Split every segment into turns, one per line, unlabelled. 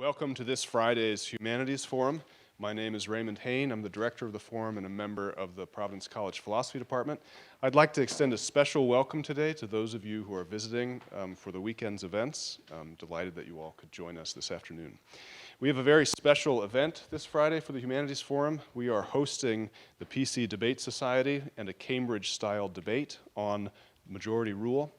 Welcome to this Friday's Humanities Forum. My name is Raymond Hain. I'm the director of the forum and a member of the Providence College Philosophy Department. I'd like to extend a special welcome today to those of you who are visiting for the weekend's events. I'm delighted that you all could join us this afternoon. We have a very special event this Friday for the Humanities Forum. We are hosting the PC Debate Society and a Cambridge-style debate on Majority Rule.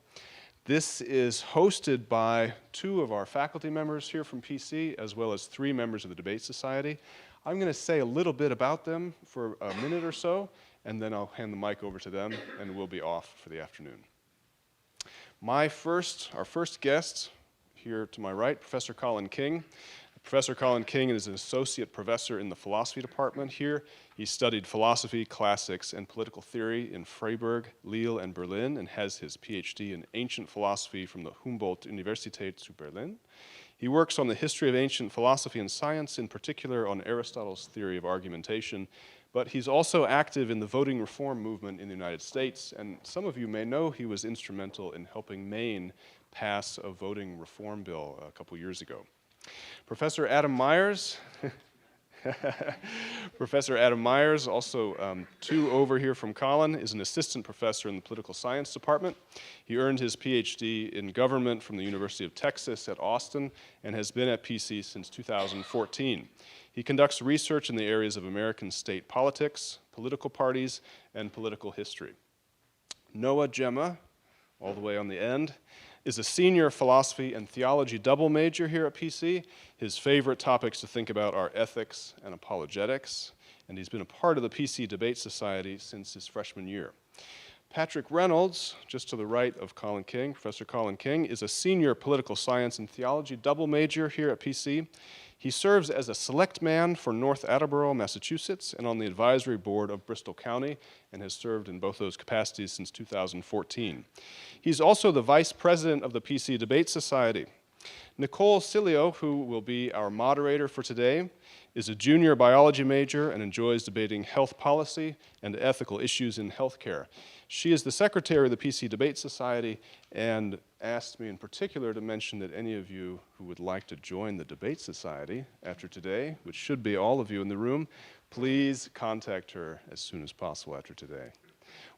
This is hosted by two of our faculty members here from PC, as well as three members of the Debate Society. I'm going to say a little bit about them for a minute or so, and then I'll hand the mic over to them, and we'll be off for the afternoon. Our first guest here to my right, Professor Colin King. Professor Colin King is an associate professor in the philosophy department here. He studied philosophy, classics, and political theory in Freiburg, Lille, and Berlin, and has his PhD in ancient philosophy from the Humboldt-Universität zu Berlin. He works on the history of ancient philosophy and science, in particular on Aristotle's theory of argumentation, but he's also active in the voting reform movement in the United States, and some of you may know he was instrumental in helping Maine pass a voting reform bill a couple years ago. Professor Adam Myers, also two over here from Colin, is an assistant professor in the political science department. He earned his PhD in government from the University of Texas at Austin and has been at PC since 2014. He conducts research in the areas of American state politics, political parties, and political history. Noah Gemma, all the way on the end, is a senior philosophy and theology double major here at PC. His favorite topics to think about are ethics and apologetics, and he's been a part of the PC Debate Society since his freshman year. Patrick Reynolds, just to the right of Colin King, Professor Colin King, is a senior political science and theology double major here at PC. He serves as a select man for North Attleboro, Massachusetts, and on the advisory board of Bristol County, and has served in both those capacities since 2014. He's also the vice president of the PC Debate Society. Nicole Cilio, who will be our moderator for today, is a junior biology major and enjoys debating health policy and ethical issues in healthcare. She is the secretary of the PC Debate Society and asked me in particular to mention that any of you who would like to join the Debate Society after today, which should be all of you in the room, please contact her as soon as possible after today.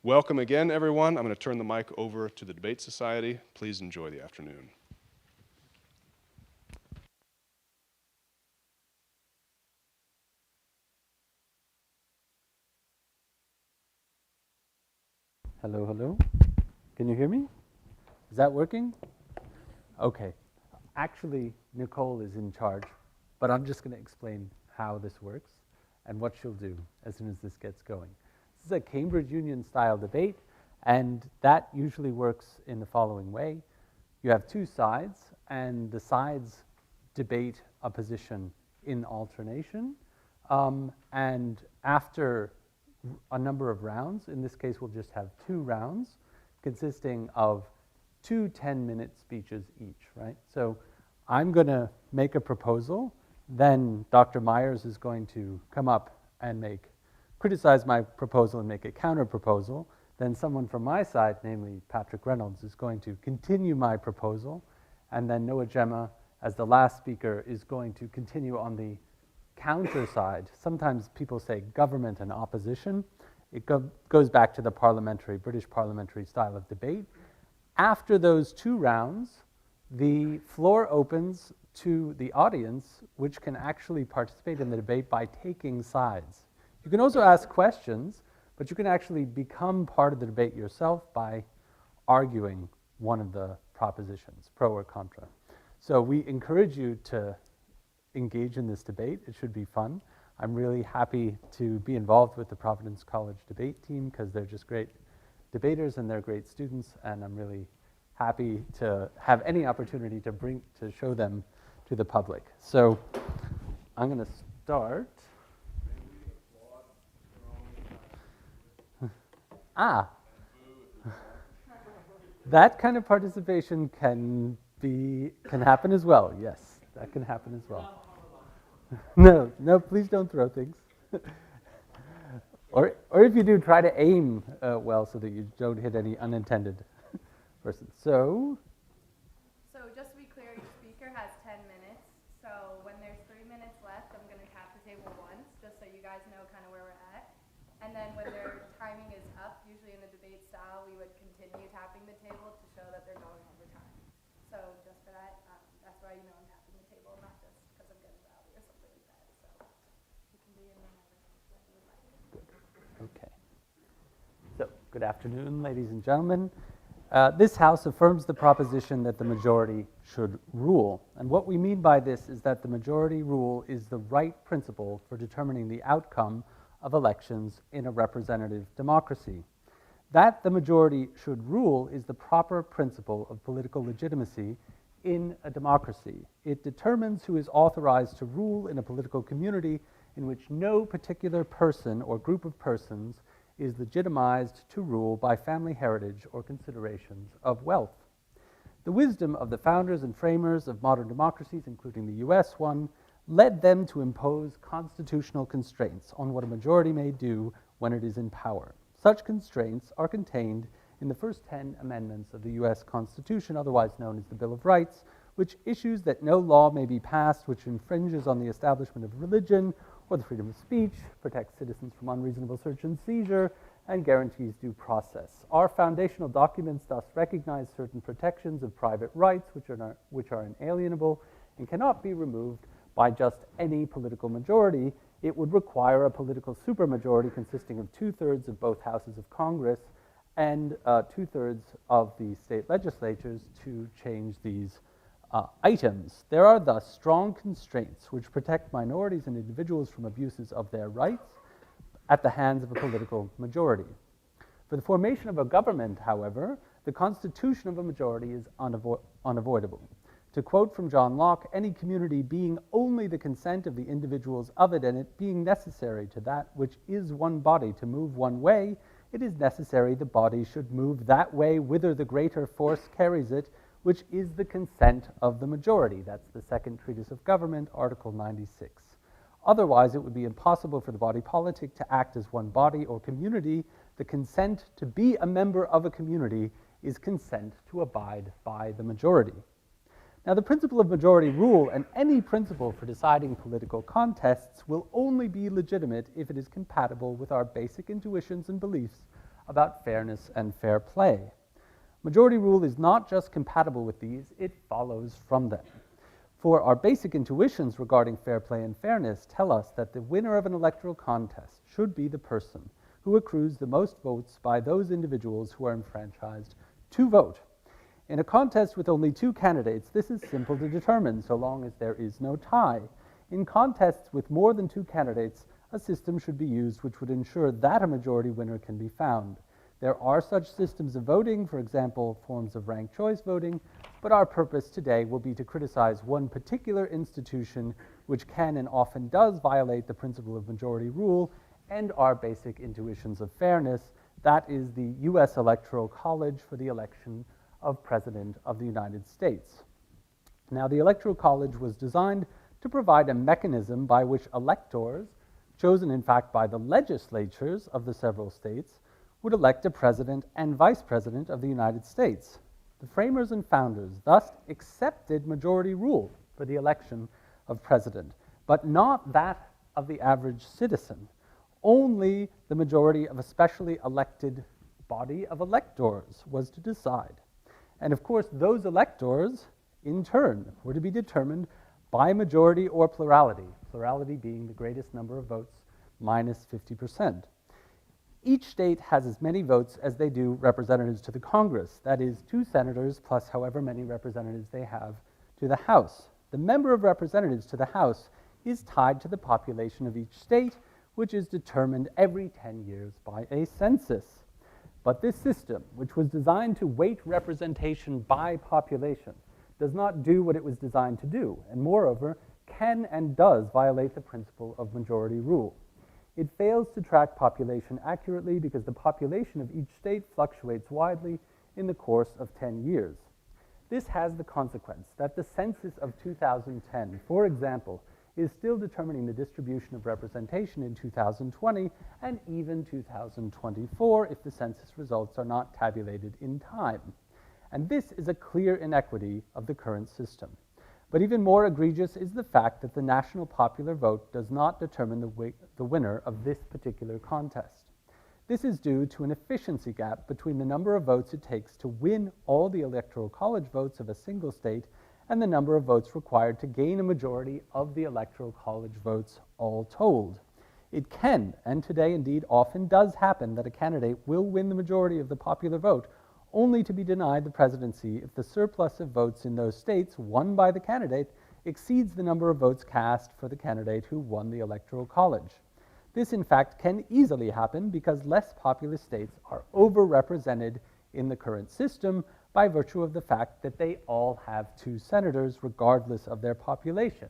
Welcome again, everyone. I'm going to turn the mic over to the Debate Society. Please enjoy the afternoon.
Hello, hello. Can you hear me? Is that working? Okay. Actually, Nicole is in charge, but I'm just going to explain how this works and what she'll do as soon as this gets going. This is a Cambridge Union style debate, and that usually works in the following way. You have two sides, and the sides debate a position in alternation, and after a number of rounds. In this case, we'll just have 2 rounds consisting of 2 10-minute speeches each, right? So I'm going to make a proposal. Then Dr. Myers is going to come up and criticize my proposal and make a counter proposal. Then someone from my side, namely Patrick Reynolds, is going to continue my proposal. And then Noah Gemma, as the last speaker, is going to continue on the counter side. Sometimes people say government and opposition. It goes back to the British parliamentary style of debate. After those 2 rounds, the floor opens to the audience, which can actually participate in the debate by taking sides. You can also ask questions, but you can actually become part of the debate yourself by arguing one of the propositions, pro or contra. So we encourage you to engage in this debate. It should be fun. I'm really happy to be involved with the Providence College Debate team because they're just great debaters and they're great students, and I'm really happy to have any opportunity to show them to the public. So I'm going to start. That kind of participation can happen as well. Yes, that can happen as well. No, please don't throw things. Or if you do, try to aim well so that you don't hit any unintended person. So
just to be clear, each speaker has 10 minutes. So when they're you guys know kind of where we're at. And then when their timing is up, usually in a debate style, we would continue tapping the table to show that they're going over time. So just for that, that's why you know I'm tapping the table, not just because I'm getting rowdy or something like that. So you can be in the moment.
Okay. So, good afternoon, ladies and gentlemen. This House affirms the proposition that the majority should rule. And what we mean by this is that the majority rule is the right principle for determining the outcome of elections in a representative democracy. That the majority should rule is the proper principle of political legitimacy in a democracy. It determines who is authorized to rule in a political community in which no particular person or group of persons is legitimized to rule by family heritage or considerations of wealth. The wisdom of the founders and framers of modern democracies, including the US one, led them to impose constitutional constraints on what a majority may do when it is in power. Such constraints are contained in the first 10 amendments of the US Constitution, otherwise known as the Bill of Rights, which issues that no law may be passed which infringes on the establishment of religion or the freedom of speech, protects citizens from unreasonable search and seizure, and guarantees due process. Our foundational documents thus recognize certain protections of private rights which are inalienable and cannot be removed by just any political majority. It would require a political supermajority consisting of 2/3 of both houses of Congress and 2/3 of the state legislatures to change these items. There are thus strong constraints which protect minorities and individuals from abuses of their rights at the hands of a political majority. For the formation of a government, however, the constitution of a majority is unavoidable. To quote from John Locke, any community being only the consent of the individuals of it, and it being necessary to that which is one body to move one way, it is necessary the body should move that way whither the greater force carries it, which is the consent of the majority. That's the Second Treatise of Government, Article 96. Otherwise, it would be impossible for the body politic to act as one body or community. The consent to be a member of a community is consent to abide by the majority. Now, the principle of majority rule and any principle for deciding political contests will only be legitimate if it is compatible with our basic intuitions and beliefs about fairness and fair play. Majority rule is not just compatible with these, it follows from them. For our basic intuitions regarding fair play and fairness tell us that the winner of an electoral contest should be the person who accrues the most votes by those individuals who are enfranchised to vote. In a contest with only 2 candidates, this is simple to determine so long as there is no tie. In contests with more than 2 candidates, a system should be used which would ensure that a majority winner can be found. There are such systems of voting, for example, forms of ranked choice voting, but our purpose today will be to criticize one particular institution which can and often does violate the principle of majority rule and our basic intuitions of fairness. That is the US Electoral College for the election of President of the United States. Now, the Electoral College was designed to provide a mechanism by which electors, chosen in fact by the legislatures of the several states, would elect a president and vice president of the United States. The framers and founders thus accepted majority rule for the election of president, but not that of the average citizen. Only the majority of a specially elected body of electors was to decide. And of course, those electors, in turn, were to be determined by majority or plurality, plurality being the greatest number of votes minus 50%. Each state has as many votes as they do representatives to the Congress, that is, 2 senators plus however many representatives they have to the House. The member of representatives to the House is tied to the population of each state, which is determined every 10 years by a census. But this system, which was designed to weight representation by population, does not do what it was designed to do, and moreover, can and does violate the principle of majority rule. It fails to track population accurately because the population of each state fluctuates widely in the course of 10 years. This has the consequence that the census of 2010, for example, is still determining the distribution of representation in 2020 and even 2024 if the census results are not tabulated in time. And this is a clear inequity of the current system. But even more egregious is the fact that the national popular vote does not determine the winner of this particular contest. This is due to an efficiency gap between the number of votes it takes to win all the electoral college votes of a single state and the number of votes required to gain a majority of the electoral college votes all told. It can, and today indeed often does happen, that a candidate will win the majority of the popular vote, only to be denied the presidency if the surplus of votes in those states won by the candidate exceeds the number of votes cast for the candidate who won the electoral college. This, in fact, can easily happen because less populous states are overrepresented in the current system by virtue of the fact that they all have 2 senators regardless of their population.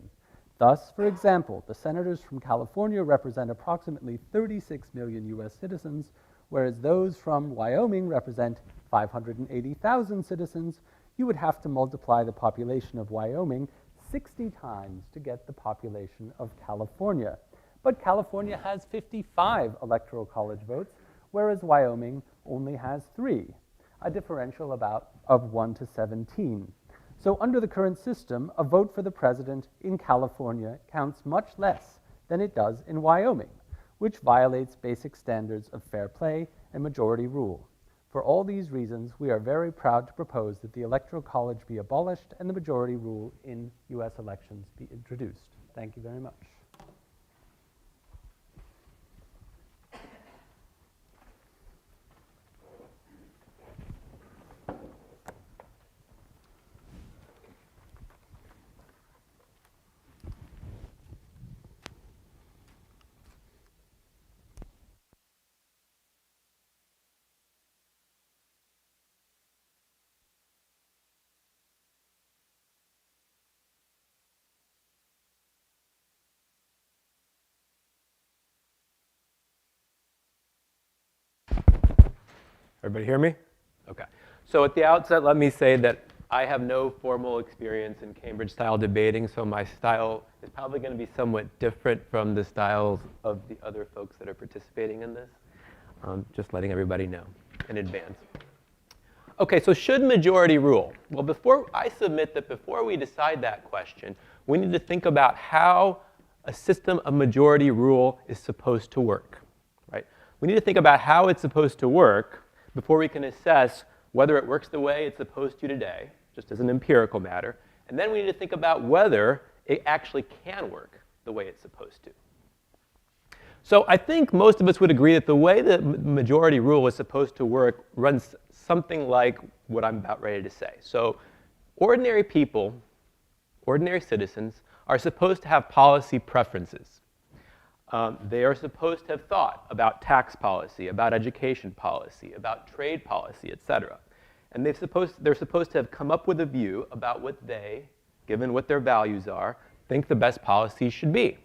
Thus, for example, the senators from California represent approximately 36 million US citizens, whereas those from Wyoming represent 580,000 citizens. You would have to multiply the population of Wyoming 60 times to get the population of California. But California has 55 electoral college votes, whereas Wyoming only has 3, a differential of 1 to 17. So under the current system, a vote for the president in California counts much less than it does in Wyoming, which violates basic standards of fair play and majority rule. For all these reasons, we are very proud to propose that the Electoral College be abolished and the majority rule in US elections be introduced. Thank you very much.
Everybody hear me? Okay. So at the outset, let me say that I have no formal experience in Cambridge-style debating, so my style is probably going to be somewhat different from the styles of the other folks that are participating in this. Just letting everybody know in advance. Okay, so should majority rule? Well, I submit that before we decide that question, we need to think about how a system of majority rule is supposed to work, right? We need to think about how it's supposed to work before we can assess whether it works the way it's supposed to today, just as an empirical matter. And then we need to think about whether it actually can work the way it's supposed to. So I think most of us would agree that the way the majority rule is supposed to work runs something like what I'm about ready to say. So ordinary people, ordinary citizens, are supposed to have policy preferences. They are supposed to have thought about tax policy, about education policy, about trade policy, et cetera. And they're supposed to have come up with a view about what they, given what their values are, think the best policy should be.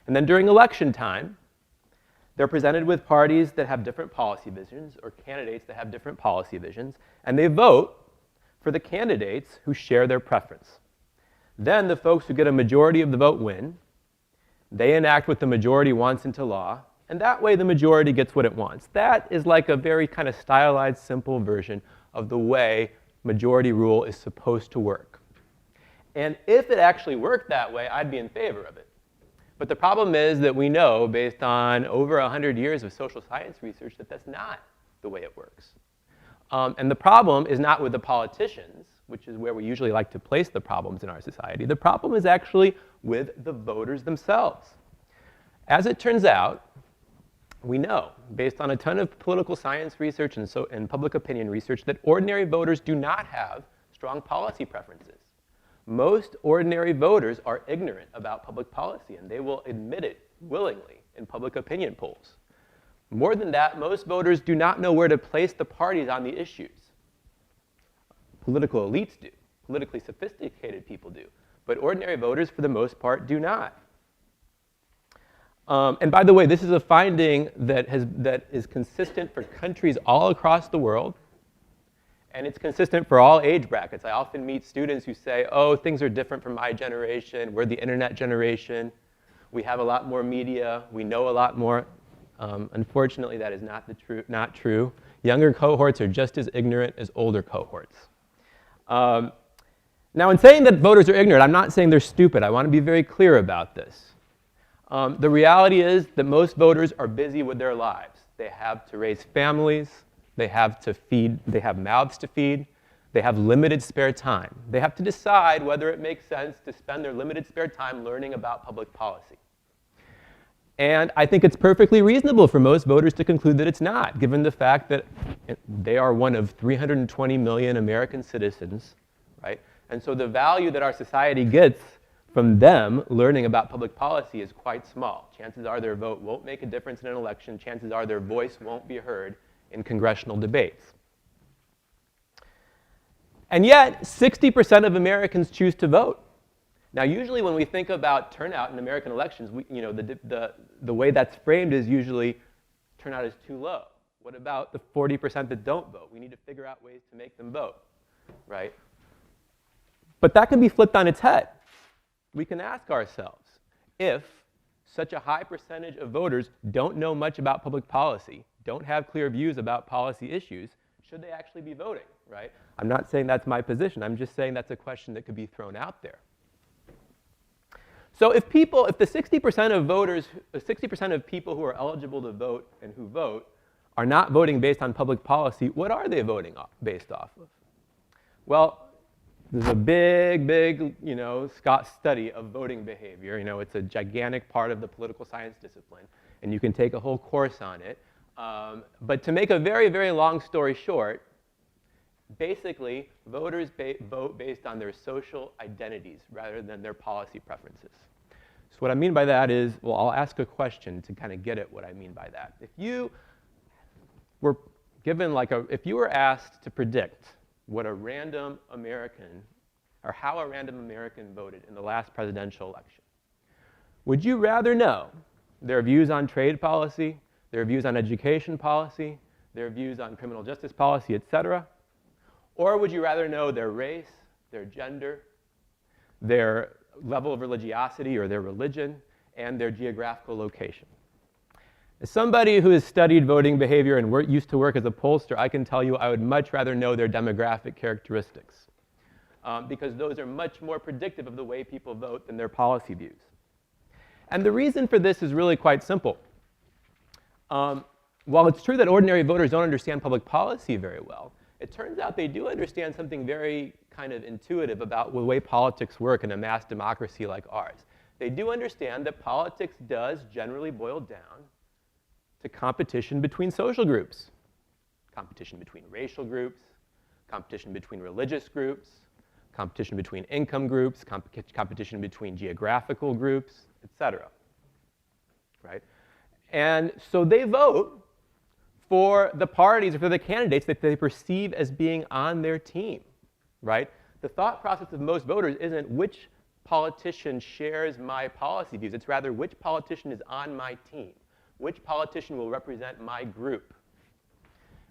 And then during election time, they're presented with parties that have different policy visions or candidates that have different policy visions, and they vote for the candidates who share their preference. Then the folks who get a majority of the vote win. They enact what the majority wants into law, and that way the majority gets what it wants. That is like a very kind of stylized, simple version of the way majority rule is supposed to work. And if it actually worked that way, I'd be in favor of it. But the problem is that we know, based on over 100 years of social science research, that that's not the way it works. And the problem is not with the politicians, which is where we usually like to place the problems in our society. The problem is actually with the voters themselves. As it turns out, we know, based on a ton of political science research and public opinion research, that ordinary voters do not have strong policy preferences. Most ordinary voters are ignorant about public policy, and they will admit it willingly in public opinion polls. More than that, most voters do not know where to place the parties on the issues. Political elites do. Politically sophisticated people do. But ordinary voters, for the most part, do not. And by the way, this is a finding that is consistent for countries all across the world. And it's consistent for all age brackets. I often meet students who say, oh, things are different from my generation. We're the internet generation. We have a lot more media. We know a lot more. Unfortunately, that is not true. Younger cohorts are just as ignorant as older cohorts. Now, in saying that voters are ignorant, I'm not saying they're stupid. I want to be very clear about this. The reality is that most voters are busy with their lives. They have to raise families. They have to feed. They have mouths to feed. They have limited spare time. They have to decide whether it makes sense to spend their limited spare time learning about public policy. And I think it's perfectly reasonable for most voters to conclude that it's not, given the fact that they are one of 320 million American citizens, right? And so the value that our society gets from them learning about public policy is quite small. Chances are their vote won't make a difference in an election. Chances are their voice won't be heard in congressional debates. And yet, 60% of Americans choose to vote. Now, usually when we think about turnout in American elections, the way that's framed is usually turnout is too low. What about the 40% that don't vote? We need to figure out ways to make them vote, right? But that can be flipped on its head. We can ask ourselves, if such a high percentage of voters don't know much about public policy, don't have clear views about policy issues, should they actually be voting, right? I'm not saying that's my position. I'm just saying that's a question that could be thrown out there. So if the 60% of voters, 60% of people who are eligible to vote and who vote are not voting based on public policy, what are they voting based off of? Well, there's a big, Scott study of voting behavior. It's a gigantic part of the political science discipline, and you can take a whole course on it. But to make a very, very long story short, basically, voters vote based on their social identities rather than their policy preferences. So what I mean by that is, well, I'll ask a question to kind of get at what I mean by that. If you were given if you were asked to predict what a random American, or how a random American voted in the last presidential election, would you rather know their views on trade policy, their views on education policy, their views on criminal justice policy, et cetera? Or would you rather know their race, their gender, their level of religiosity or their religion, and their geographical location? As somebody who has studied voting behavior and used to work as a pollster, I can tell you I would much rather know their demographic characteristics, because those are much more predictive of the way people vote than their policy views. And the reason for this is really quite simple. While it's true that ordinary voters don't understand public policy very well, it turns out they do understand something very kind of intuitive about the way politics work in a mass democracy like ours. They do understand that politics does generally boil down to competition between social groups, competition between racial groups, competition between religious groups, competition between income groups, competition between geographical groups, et cetera, right? And so they vote for the parties or for the candidates that they perceive as being on their team, right? The thought process of most voters isn't which politician shares my policy views. It's rather which politician is on my team, which politician will represent my group.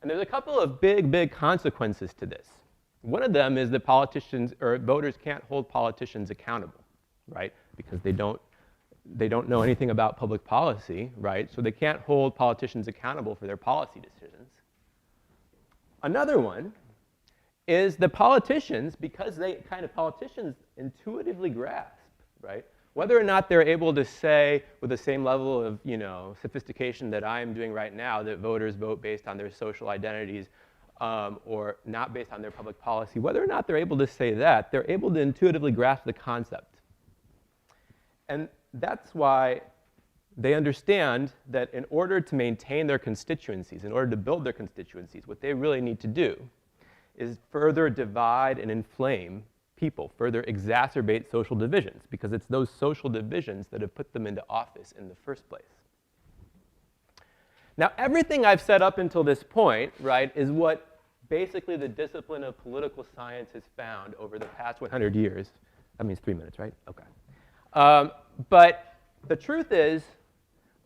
And there's a couple of big consequences to this. One of them is that politicians or voters can't hold politicians accountable, right? Because they don't know anything about public policy, right? So they can't hold politicians accountable for their policy decisions. Another one is the politicians, because politicians intuitively grasp, right? Whether or not they're able to say with the same level of, sophistication that I'm doing right now that voters vote based on their social identities or not based on their public policy, whether or not they're able to say that, they're able to intuitively grasp the concept. And that's why they understand that in order to maintain their constituencies, in order to build their constituencies, what they really need to do is further divide and inflame people, further exacerbate social divisions, because it's those social divisions that have put them into office in the first place. Now, everything I've said up until this point, right, is what basically the discipline of political science has found over the past 100 years. That means 3 minutes, right? Okay. But the truth is,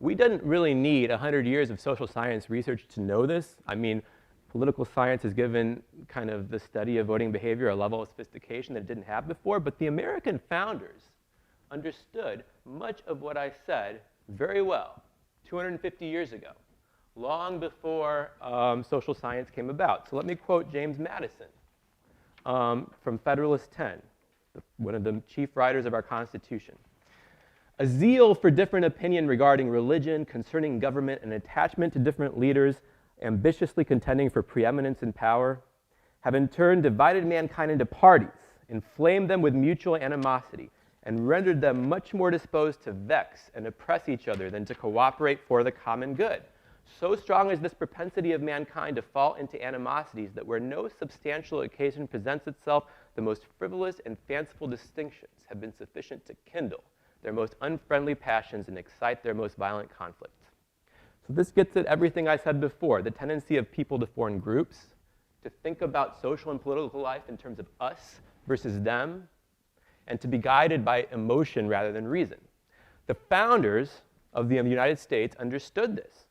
we didn't really need 100 years of social science research to know this. I mean, political science has given kind of the study of voting behavior a level of sophistication that it didn't have before, but the American founders understood much of what I said very well 250 years ago, long before social science came about. So let me quote James Madison from Federalist 10. one of the chief writers of our Constitution. A zeal for different opinion regarding religion, concerning government, and attachment to different leaders, ambitiously contending for preeminence and power, have in turn divided mankind into parties, inflamed them with mutual animosity, and rendered them much more disposed to vex and oppress each other than to cooperate for the common good. So strong is this propensity of mankind to fall into animosities that where no substantial occasion presents itself, the most frivolous and fanciful distinctions have been sufficient to kindle their most unfriendly passions and excite their most violent conflicts. So this gets at everything I said before, the tendency of people to form groups, to think about social and political life in terms of us versus them, and to be guided by emotion rather than reason. The founders of the United States understood this.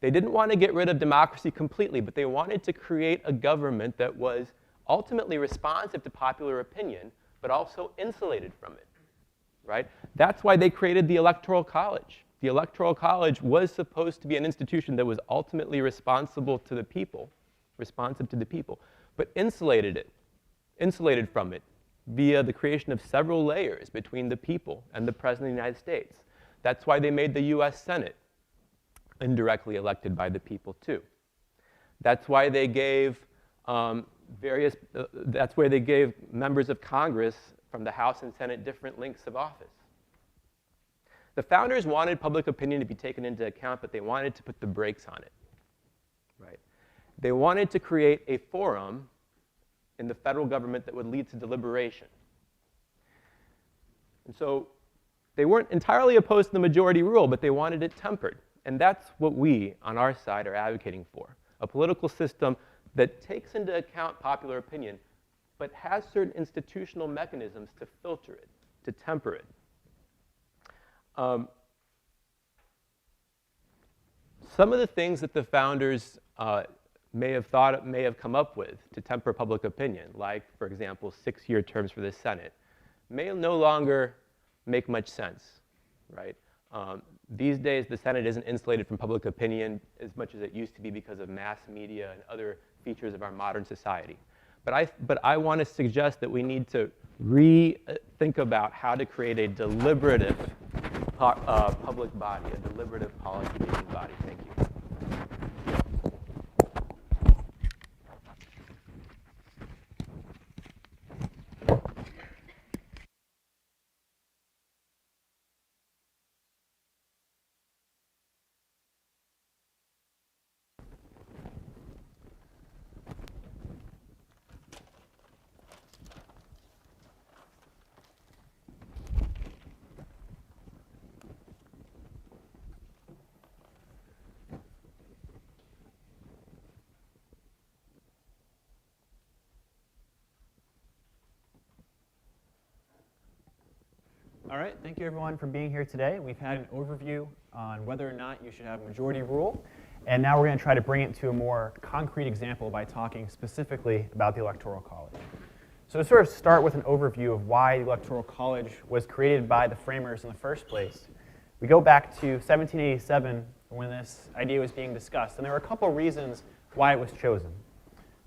They didn't want to get rid of democracy completely, but they wanted to create a government that was ultimately responsive to popular opinion, but also insulated from it, right? That's why they created the Electoral College. The Electoral College was supposed to be an institution that was ultimately responsive to the people, but insulated from it via the creation of several layers between the people and the President of the United States. That's why they made the US Senate indirectly elected by the people too. That's why they gave that's where they gave members of Congress from the House and Senate different lengths of office. The founders wanted public opinion to be taken into account, but they wanted to put the brakes on it, right? They wanted to create a forum in the federal government that would lead to deliberation. And so they weren't entirely opposed to the majority rule, but they wanted it tempered. And that's what we, on our side, are advocating for. A political system that takes into account popular opinion, but has certain institutional mechanisms to filter it, to temper it. Some of the things that the founders may have come up with to temper public opinion, like, for example, 6-year terms for the Senate, may no longer make much sense, right? These days, the Senate isn't insulated from public opinion as much as it used to be because of mass media and other features of our modern society. But I want to suggest that we need to rethink about how to create a deliberative public body, a deliberative policy-making body. Thank you.
All right, thank you everyone for being here today. We've had an overview on whether or not you should have majority rule, and now we're going to try to bring it to a more concrete example by talking specifically about the Electoral College. So to sort of start with an overview of why the Electoral College was created by the framers in the first place, we go back to 1787 when this idea was being discussed, and there were a couple reasons why it was chosen.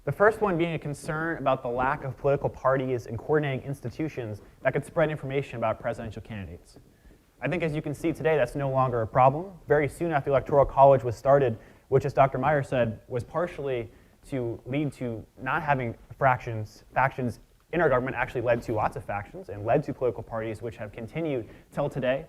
The first one being a concern about the lack of political parties and coordinating institutions that could spread information about presidential candidates. I think as you can see today, that's no longer a problem. Very soon after the Electoral College was started, which as Dr. Meyer said, was partially to lead to not having factions in our government, actually led to lots of factions and led to political parties which have continued till today.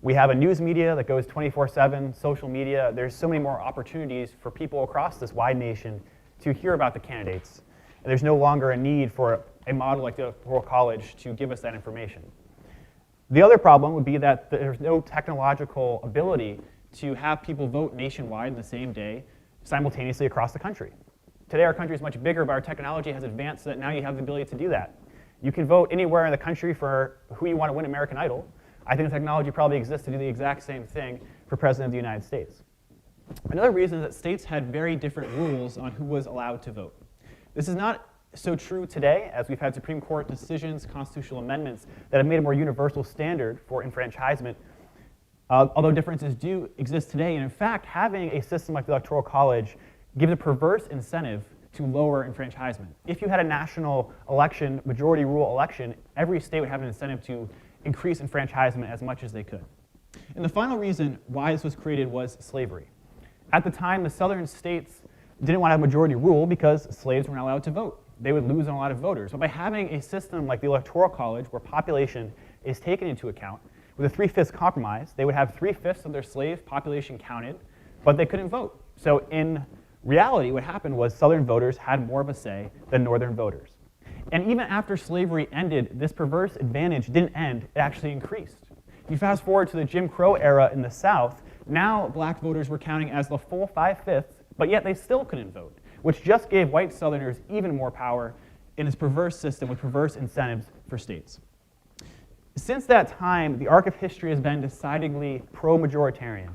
We have a news media that goes 24/7, social media. There's so many more opportunities for people across this wide nation to hear about the candidates. And there's no longer a need for a model like the Electoral College to give us that information. The other problem would be that there's no technological ability to have people vote nationwide in the same day, simultaneously across the country. Today our country is much bigger, but our technology has advanced so that now you have the ability to do that. You can vote anywhere in the country for who you want to win American Idol. I think the technology probably exists to do the exact same thing for President of the United States. Another reason is that states had very different rules on who was allowed to vote. This is not so true today, as we've had Supreme Court decisions, constitutional amendments that have made a more universal standard for enfranchisement, although differences do exist today. And in fact, having a system like the Electoral College gives a perverse incentive to lower enfranchisement. If you had a national election, majority rule election, every state would have an incentive to increase enfranchisement as much as they could. And the final reason why this was created was slavery. At the time, the southern states didn't want to have majority rule because slaves were not allowed to vote. They would lose on a lot of voters. But by having a system like the Electoral College, where population is taken into account, with a 3/5 compromise, they would have 3/5 of their slave population counted, but they couldn't vote. So in reality, what happened was southern voters had more of a say than northern voters. And even after slavery ended, this perverse advantage didn't end, it actually increased. If you fast forward to the Jim Crow era in the South, now black voters were counting as the full 5/5, but yet they still couldn't vote, which just gave white Southerners even more power in this perverse system with perverse incentives for states. Since that time, the arc of history has been decidedly pro-majoritarian.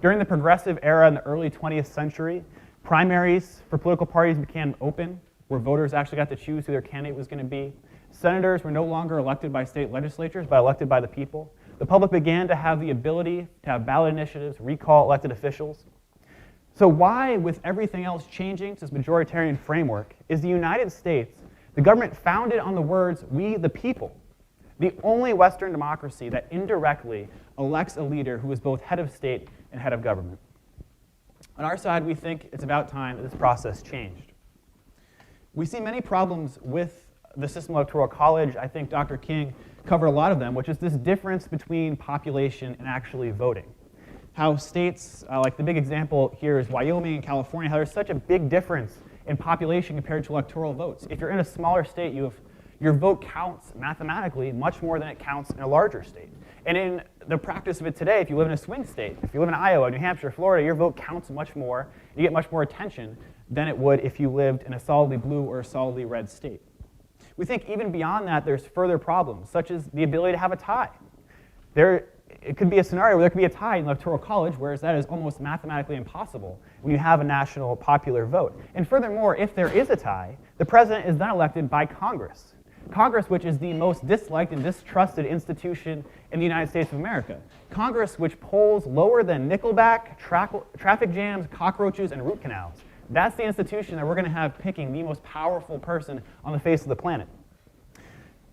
During the progressive era in the early 20th century, primaries for political parties became open, where voters actually got to choose who their candidate was going to be. Senators were no longer elected by state legislatures, but elected by the people. The public began to have the ability to have ballot initiatives, recall elected officials. So why, with everything else changing to this majoritarian framework, is the United States, the government founded on the words, "we the people," the only Western democracy that indirectly elects a leader who is both head of state and head of government? On our side, we think it's about time that this process changed. We see many problems with the system of electoral college. I think Dr. King covered a lot of them, which is this difference between population and actually voting. How states, like the big example here is Wyoming and California, how there's such a big difference in population compared to electoral votes. If you're in a smaller state, your vote counts mathematically much more than it counts in a larger state. And in the practice of it today, if you live in a swing state, if you live in Iowa, New Hampshire, Florida, your vote counts much more, you get much more attention than it would if you lived in a solidly blue or a solidly red state. We think even beyond that, there's further problems, such as the ability to have a tie. It could be a scenario where there could be a tie in the electoral college, whereas that is almost mathematically impossible when you have a national popular vote. And furthermore, if there is a tie, the president is then elected by Congress. Congress, which is the most disliked and distrusted institution in the United States of America. Congress, which polls lower than Nickelback, traffic jams, cockroaches, and root canals. That's the institution that we're going to have picking the most powerful person on the face of the planet.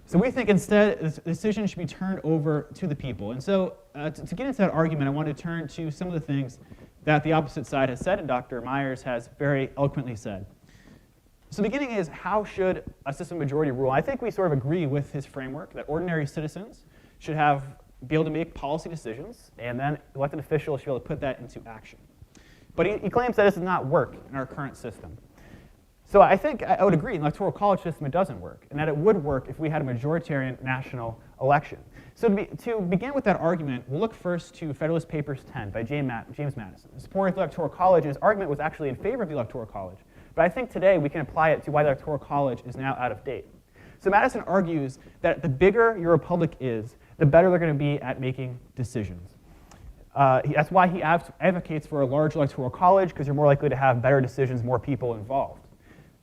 So we think instead the decision should be turned over to the people. And so to get into that argument, I want to turn to some of the things that the opposite side has said and Dr. Myers has very eloquently said. So the beginning is, how should a system of majority rule? I think we sort of agree with his framework that ordinary citizens should be able to make policy decisions, and then elected officials should be able to put that into action. But he claims that this does not work in our current system. So I think I would agree, in the electoral college system it doesn't work, and that it would work if we had a majoritarian national election. So to begin with that argument, we'll look first to Federalist Papers 10 by James Madison. The supporter of the electoral college, and his argument was actually in favor of the electoral college. But I think today we can apply it to why the electoral college is now out of date. So Madison argues that the bigger your republic is, the better they're going to be at making decisions. That's why he advocates for a large electoral college, because you're more likely to have better decisions, more people involved.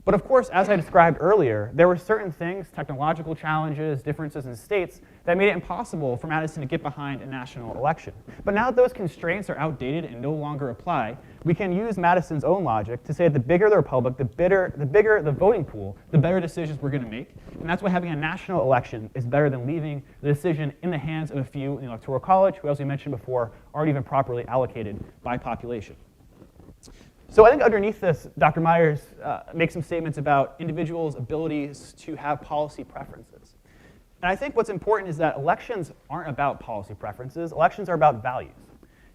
But of course, as I described earlier, there were certain things, technological challenges, differences in states, that made it impossible for Madison to get behind a national election. But now that those constraints are outdated and no longer apply, we can use Madison's own logic to say that the bigger the republic, the bigger the voting pool, the better decisions we're going to make. And that's why having a national election is better than leaving the decision in the hands of a few in the electoral college, who, as we mentioned before, aren't even properly allocated by population. So I think underneath this, Dr. Myers makes some statements about individuals' abilities to have policy preferences. And I think what's important is that elections aren't about policy preferences. Elections are about values.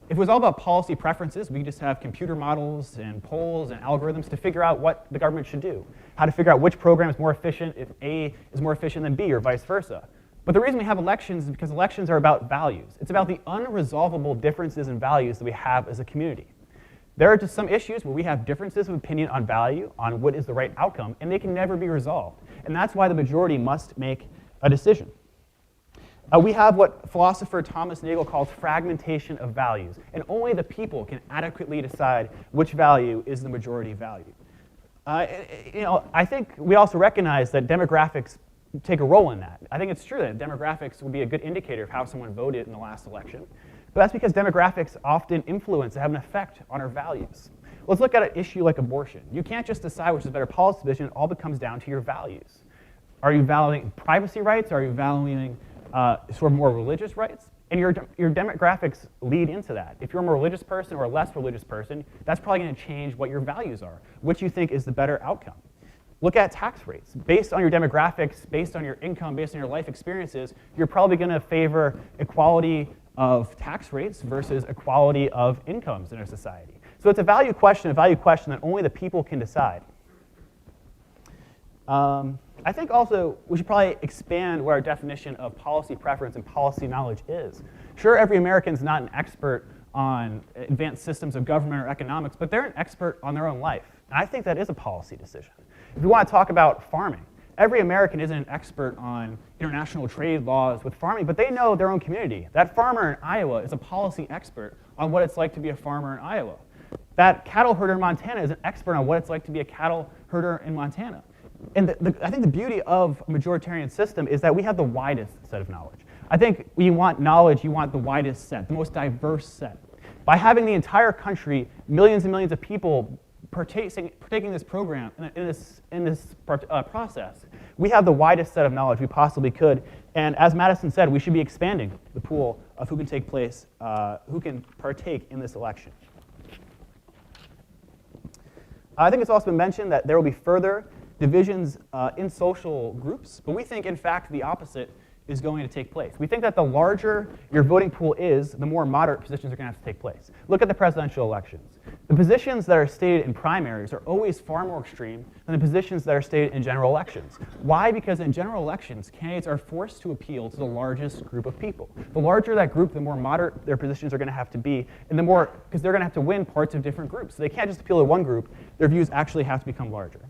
If it was all about policy preferences, we could just have computer models and polls and algorithms to figure out what the government should do, how to figure out which program is more efficient if A is more efficient than B, or vice versa. But the reason we have elections is because elections are about values. It's about the unresolvable differences in values that we have as a community. There are just some issues where we have differences of opinion on value, on what is the right outcome, and they can never be resolved. And that's why the majority must make a decision. We have what philosopher Thomas Nagel calls fragmentation of values, and only the people can adequately decide which value is the majority value. I think we also recognize that demographics take a role in that. I think it's true that demographics will be a good indicator of how someone voted in the last election. But that's because demographics often influence and have an effect on our values. Let's look at an issue like abortion. You can't just decide which is a better policy position. It all comes down to your values. Are you valuing privacy rights? Are you valuing sort of more religious rights? And your demographics lead into that. If you're a more religious person or a less religious person, that's probably going to change what your values are, which you think is the better outcome. Look at tax rates. Based on your demographics, based on your income, based on your life experiences, you're probably going to favor equality of tax rates versus equality of incomes in a society. So it's a value question that only the people can decide. I think also we should probably expand what our definition of policy preference and policy knowledge is. Sure, every American's not an expert on advanced systems of government or economics, but they're an expert on their own life. And I think that is a policy decision. If we want to talk about farming, every American isn't an expert on international trade laws with farming, but they know their own community. That farmer in Iowa is a policy expert on what it's like to be a farmer in Iowa. That cattle herder in Montana is an expert on what it's like to be a cattle herder in Montana. And I think the beauty of a majoritarian system is that we have the widest set of knowledge. I think when you want knowledge, you want the widest set, the most diverse set. By having the entire country, millions and millions of people partaking in this program, in this process, we have the widest set of knowledge we possibly could. And as Madison said, we should be expanding the pool of who can partake in this election. I think it's also been mentioned that there will be further divisions in social groups, but we think, in fact, the opposite is going to take place. We think that the larger your voting pool is, the more moderate positions are going to have to take place. Look at the presidential elections. The positions that are stated in primaries are always far more extreme than the positions that are stated in general elections. Why? Because in general elections, candidates are forced to appeal to the largest group of people. The larger that group, the more moderate their positions are going to have to be, and the more, because they're going to have to win parts of different groups. So they can't just appeal to one group. Their views actually have to become larger.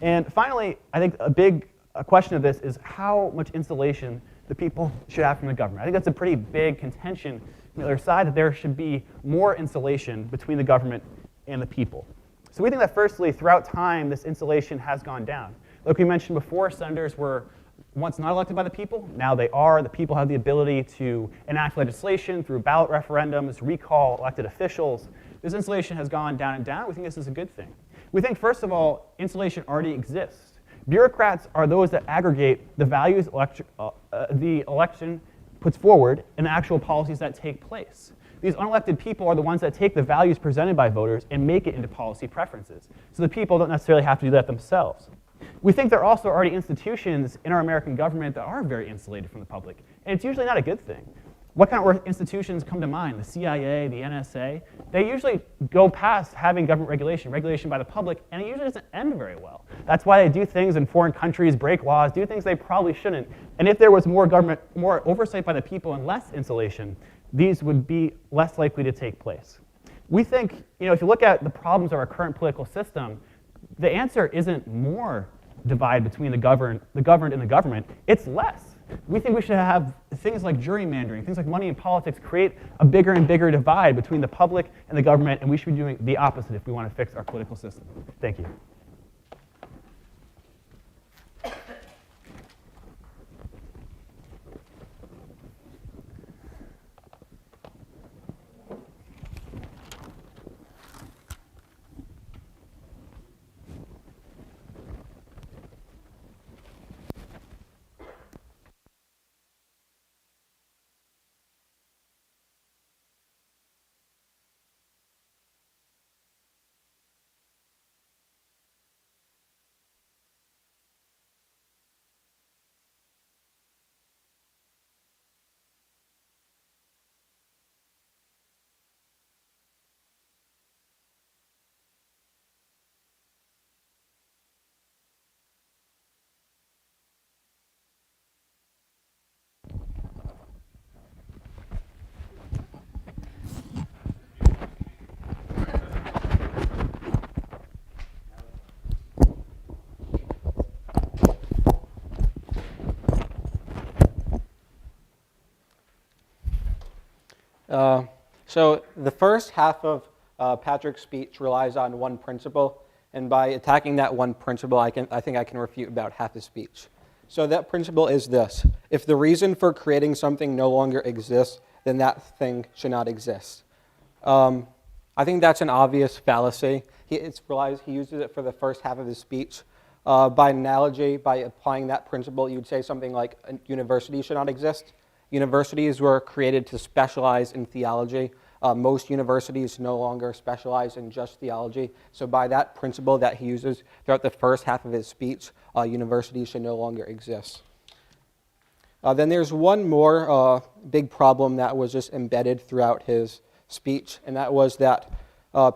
And finally, I think a big question of this is how much insulation the people should have from the government. I think that's a pretty big contention on the other side, that there should be more insulation between the government and the people. So we think that firstly, throughout time, this insulation has gone down. Like we mentioned before, senators were once not elected by the people. Now they are. The people have the ability to enact legislation through ballot referendums, recall elected officials. This insulation has gone down and down. We think this is a good thing. We think, first of all, insulation already exists. Bureaucrats are those that aggregate the values the election puts forward and the actual policies that take place. These unelected people are the ones that take the values presented by voters and make it into policy preferences. So the people don't necessarily have to do that themselves. We think there are also already institutions in our American government that are very insulated from the public, and it's usually not a good thing. What kind of institutions come to mind? The CIA, the NSA? They usually go past having government regulation by the public, and it usually doesn't end very well. That's why they do things in foreign countries, break laws, do things they probably shouldn't. And if there was more oversight by the people and less insulation, these would be less likely to take place. We think, if you look at the problems of our current political system, the answer isn't more divide between the governed and the government, it's less. We think we should have things like gerrymandering, things like money in politics create a bigger and bigger divide between the public and the government, and we should be doing the opposite if we want to fix our political system. Thank you.
So the first half of Patrick's speech relies on one principle, and by attacking that one principle, I think I can refute about half his speech. So that principle is this: if the reason for creating something no longer exists, then that thing should not exist. I I think that's an obvious fallacy. He uses it for the first half of his speech. By analogy, by applying that principle, you would say something like universities should not exist. Universities were created to specialize in theology. Most universities no longer specialize in just theology. So by that principle that he uses throughout the first half of his speech, universities should no longer exist. Then there's one more big problem that was just embedded throughout his speech, and that was that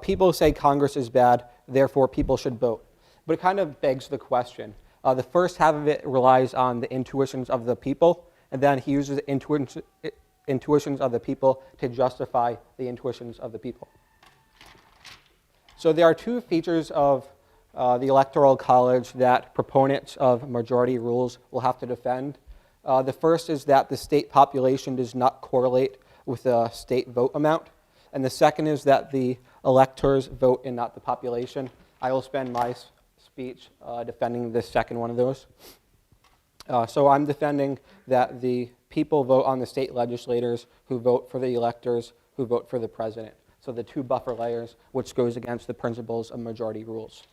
people say Congress is bad, therefore people should vote. But it kind of begs the question. The first half of it relies on the intuitions of the people, and then he uses intuitions of the people to justify the intuitions of the people. So there are two features of the Electoral College that proponents of majority rules will have to defend. The first is that the state population does not correlate with the state vote amount. And the second is that the electors vote and not the population. I will spend my speech defending the second one of those. So I'm defending that the people vote on the state legislators who vote for the electors who vote for the president. So the two buffer layers, which goes against the principles of majority rules.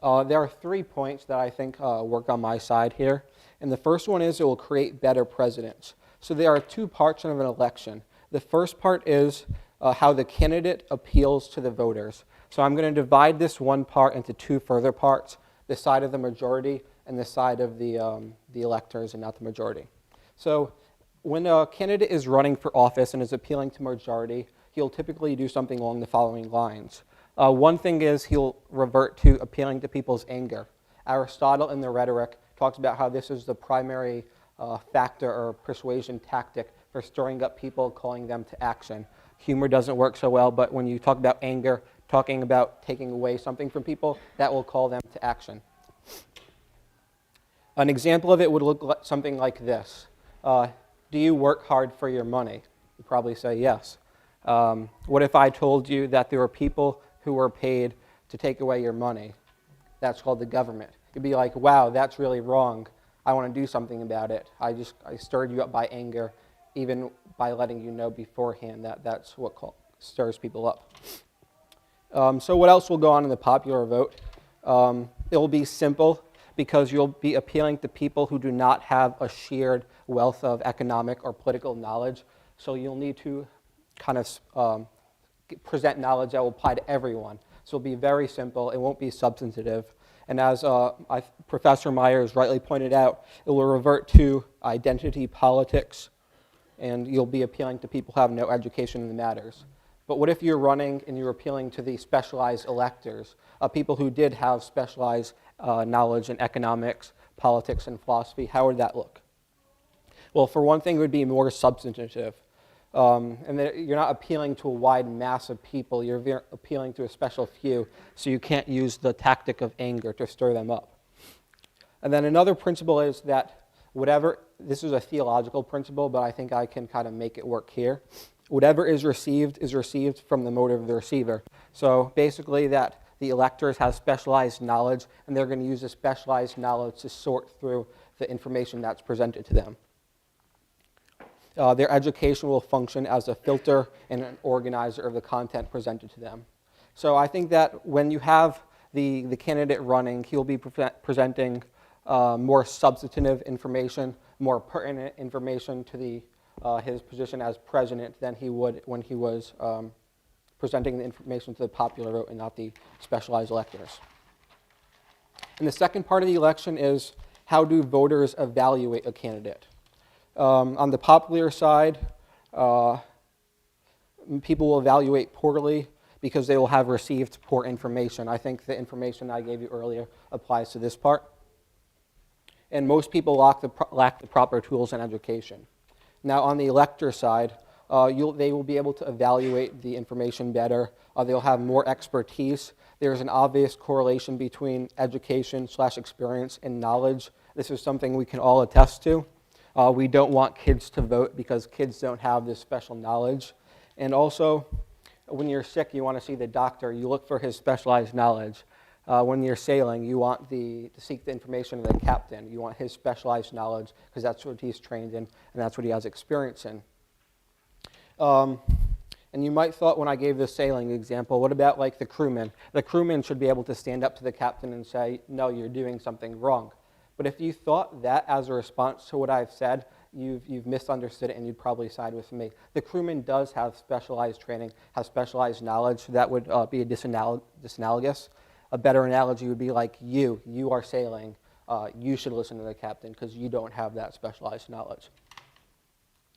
There are 3 points that I think work on my side here. And the first one is it will create better presidents. So there are two parts of an election. The first part is how the candidate appeals to the voters. So I'm going to divide this one part into two further parts, the side of the majority and the side of the electors and not the majority. So when a candidate is running for office and is appealing to majority, he'll typically do something along the following lines. One thing is he'll revert to appealing to people's anger. Aristotle in the Rhetoric talks about how this is the primary factor or persuasion tactic for stirring up people, calling them to action. Humor doesn't work so well, but when you talk about anger, talking about taking away something from people, that will call them to action. An example of it would look like something like this. Do you work hard for your money? You'd probably say yes. What if I told you that there were people who were paid to take away your money? That's called the government. You'd be like, wow, that's really wrong. I want to do something about it. I stirred you up by anger, even by letting you know beforehand that that's what stirs people up. So what else will go on in the popular vote? It will be simple because you'll be appealing to people who do not have a shared wealth of economic or political knowledge. So you'll need to kind of present knowledge that will apply to everyone. So it'll be very simple. It won't be substantive. And as Professor Myers rightly pointed out, it will revert to identity politics, and you'll be appealing to people who have no education in the matters. But what if you're running and you're appealing to the specialized electors, people who did have specialized knowledge in economics, politics, and philosophy? How would that look? Well, for one thing, it would be more substantive. And you're not appealing to a wide mass of people, you're appealing to a special few, so you can't use the tactic of anger to stir them up. And then another principle is that this is a theological principle, but I think I can kind of make it work here. Whatever is received from the motive of the receiver. So basically that the electors have specialized knowledge, and they're going to use the specialized knowledge to sort through the information that's presented to them. Their education will function as a filter and an organizer of the content presented to them. So I think that when you have the candidate running, he'll be presenting more substantive information, more pertinent information to his position as president than he would when he was presenting the information to the popular vote and not the specialized electors. And the second part of the election is how do voters evaluate a candidate? On the popular side, people will evaluate poorly because they will have received poor information. I think the information I gave you earlier applies to this part. And most people lack the proper tools and education. Now, on the elector side, they will be able to evaluate the information better. They'll have more expertise. There's an obvious correlation between education/experience and knowledge. This is something we can all attest to. We don't want kids to vote because kids don't have this special knowledge. And also, when you're sick, you want to see the doctor. You look for his specialized knowledge. When you're sailing, you want to seek the information of the captain. You want his specialized knowledge because that's what he's trained in and that's what he has experience in. And you might thought when I gave the sailing example, what about like the crewman? The crewman should be able to stand up to the captain and say, no, you're doing something wrong. But if you thought that as a response to what I've said, you've misunderstood it and you'd probably side with me. The crewman does have specialized training, has specialized knowledge, so that would be a disanalogous. A better analogy would be like you are sailing, you should listen to the captain because you don't have that specialized knowledge.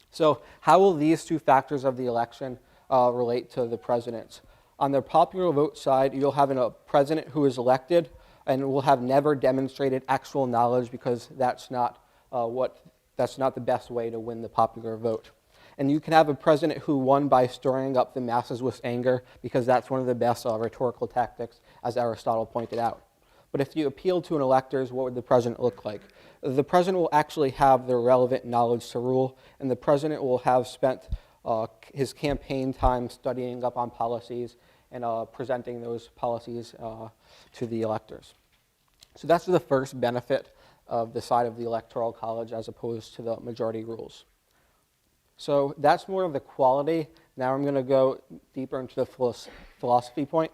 So how will these two factors of the election relate to the presidents? On the popular vote side, you'll have a president who is elected and will have never demonstrated actual knowledge because that's not the best way to win the popular vote. And you can have a president who won by stirring up the masses with anger because that's one of the best rhetorical tactics, as Aristotle pointed out. But if you appeal to an electors, what would the president look like? The president will actually have the relevant knowledge to rule, and the president will have spent his campaign time studying up on policies and presenting those policies to the electors. So that's the first benefit of the side of the Electoral College as opposed to the majority rules. So that's more of the quality. Now I'm going to go deeper into the philosophy point.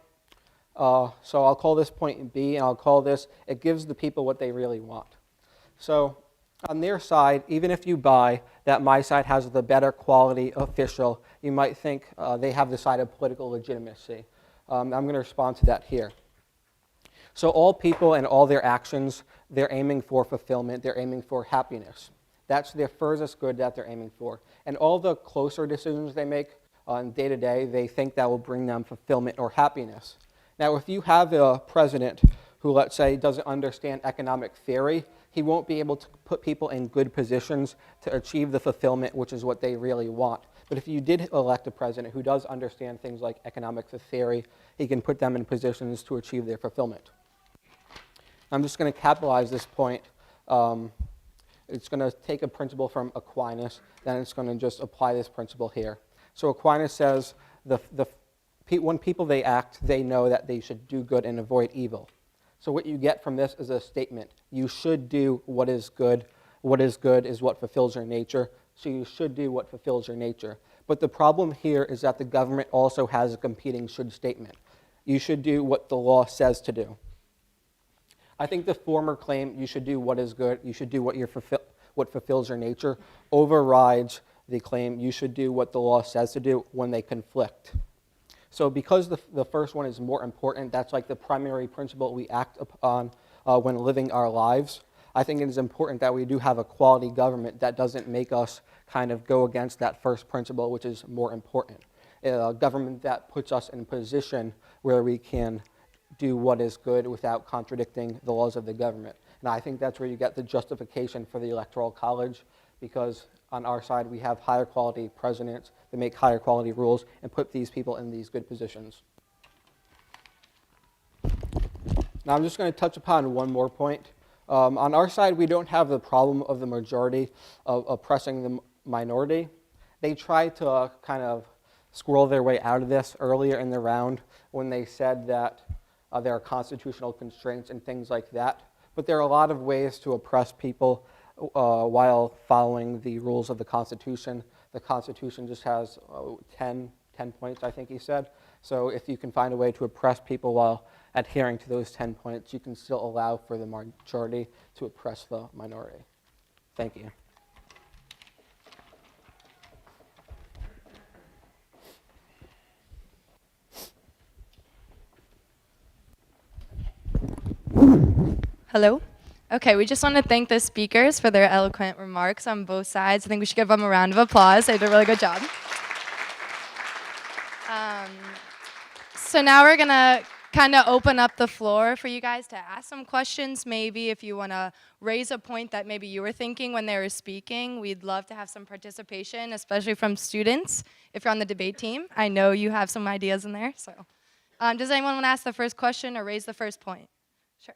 So I'll call this point B, and I'll call this, it gives the people what they really want. So on their side, even if you buy that my side has the better quality official, you might think they have the side of political legitimacy. I'm going to respond to that here. So all people and all their actions, they're aiming for fulfillment, they're aiming for happiness. That's their furthest good that they're aiming for. And all the closer decisions they make on day to day, they think that will bring them fulfillment or happiness. Now, if you have a president who, let's say, doesn't understand economic theory, he won't be able to put people in good positions to achieve the fulfillment, which is what they really want. But if you did elect a president who does understand things like economic theory, he can put them in positions to achieve their fulfillment. I'm just going to capitalize this point. It's going to take a principle from Aquinas, then it's going to just apply this principle here. So Aquinas says, when people they act, they know that they should do good and avoid evil. So what you get from this is a statement. You should do what is good. What is good is what fulfills your nature. So you should do what fulfills your nature. But the problem here is that the government also has a competing should statement. You should do what the law says to do. I think the former claim, you should do what is good, you should do what fulfills your nature, overrides the claim, you should do what the law says to do when they conflict. So because the first one is more important, that's like the primary principle we act upon when living our lives. I think it is important that we do have a quality government that doesn't make us kind of go against that first principle, which is more important. A government that puts us in a position where we can do what is good without contradicting the laws of the government. And I think that's where you get the justification for the Electoral College, because on our side we have higher quality presidents that make higher quality rules and put these people in these good positions. Now I'm just going to touch upon one more point. On our side, we don't have the problem of the majority oppressing the minority. They tried to kind of squirrel their way out of this earlier in the round when they said that there are constitutional constraints and things like that. But there are a lot of ways to oppress people while following the rules of the Constitution. The Constitution just has 10 points, I think he said. So if you can find a way to oppress people while adhering to those 10 points, you can still allow for the majority to oppress the minority. Thank you.
Hello. Okay, we just want to thank the speakers for their eloquent remarks on both sides. I think we should give them a round of applause. They did a really good job. So now we're going to kind of open up the floor for you guys to ask some questions. Maybe if you want to raise a point that maybe you were thinking when they were speaking, we'd love to have some participation, especially from students. If you're on the debate team, I know you have some ideas in there. So does anyone want to ask the first question or raise the first point? Sure.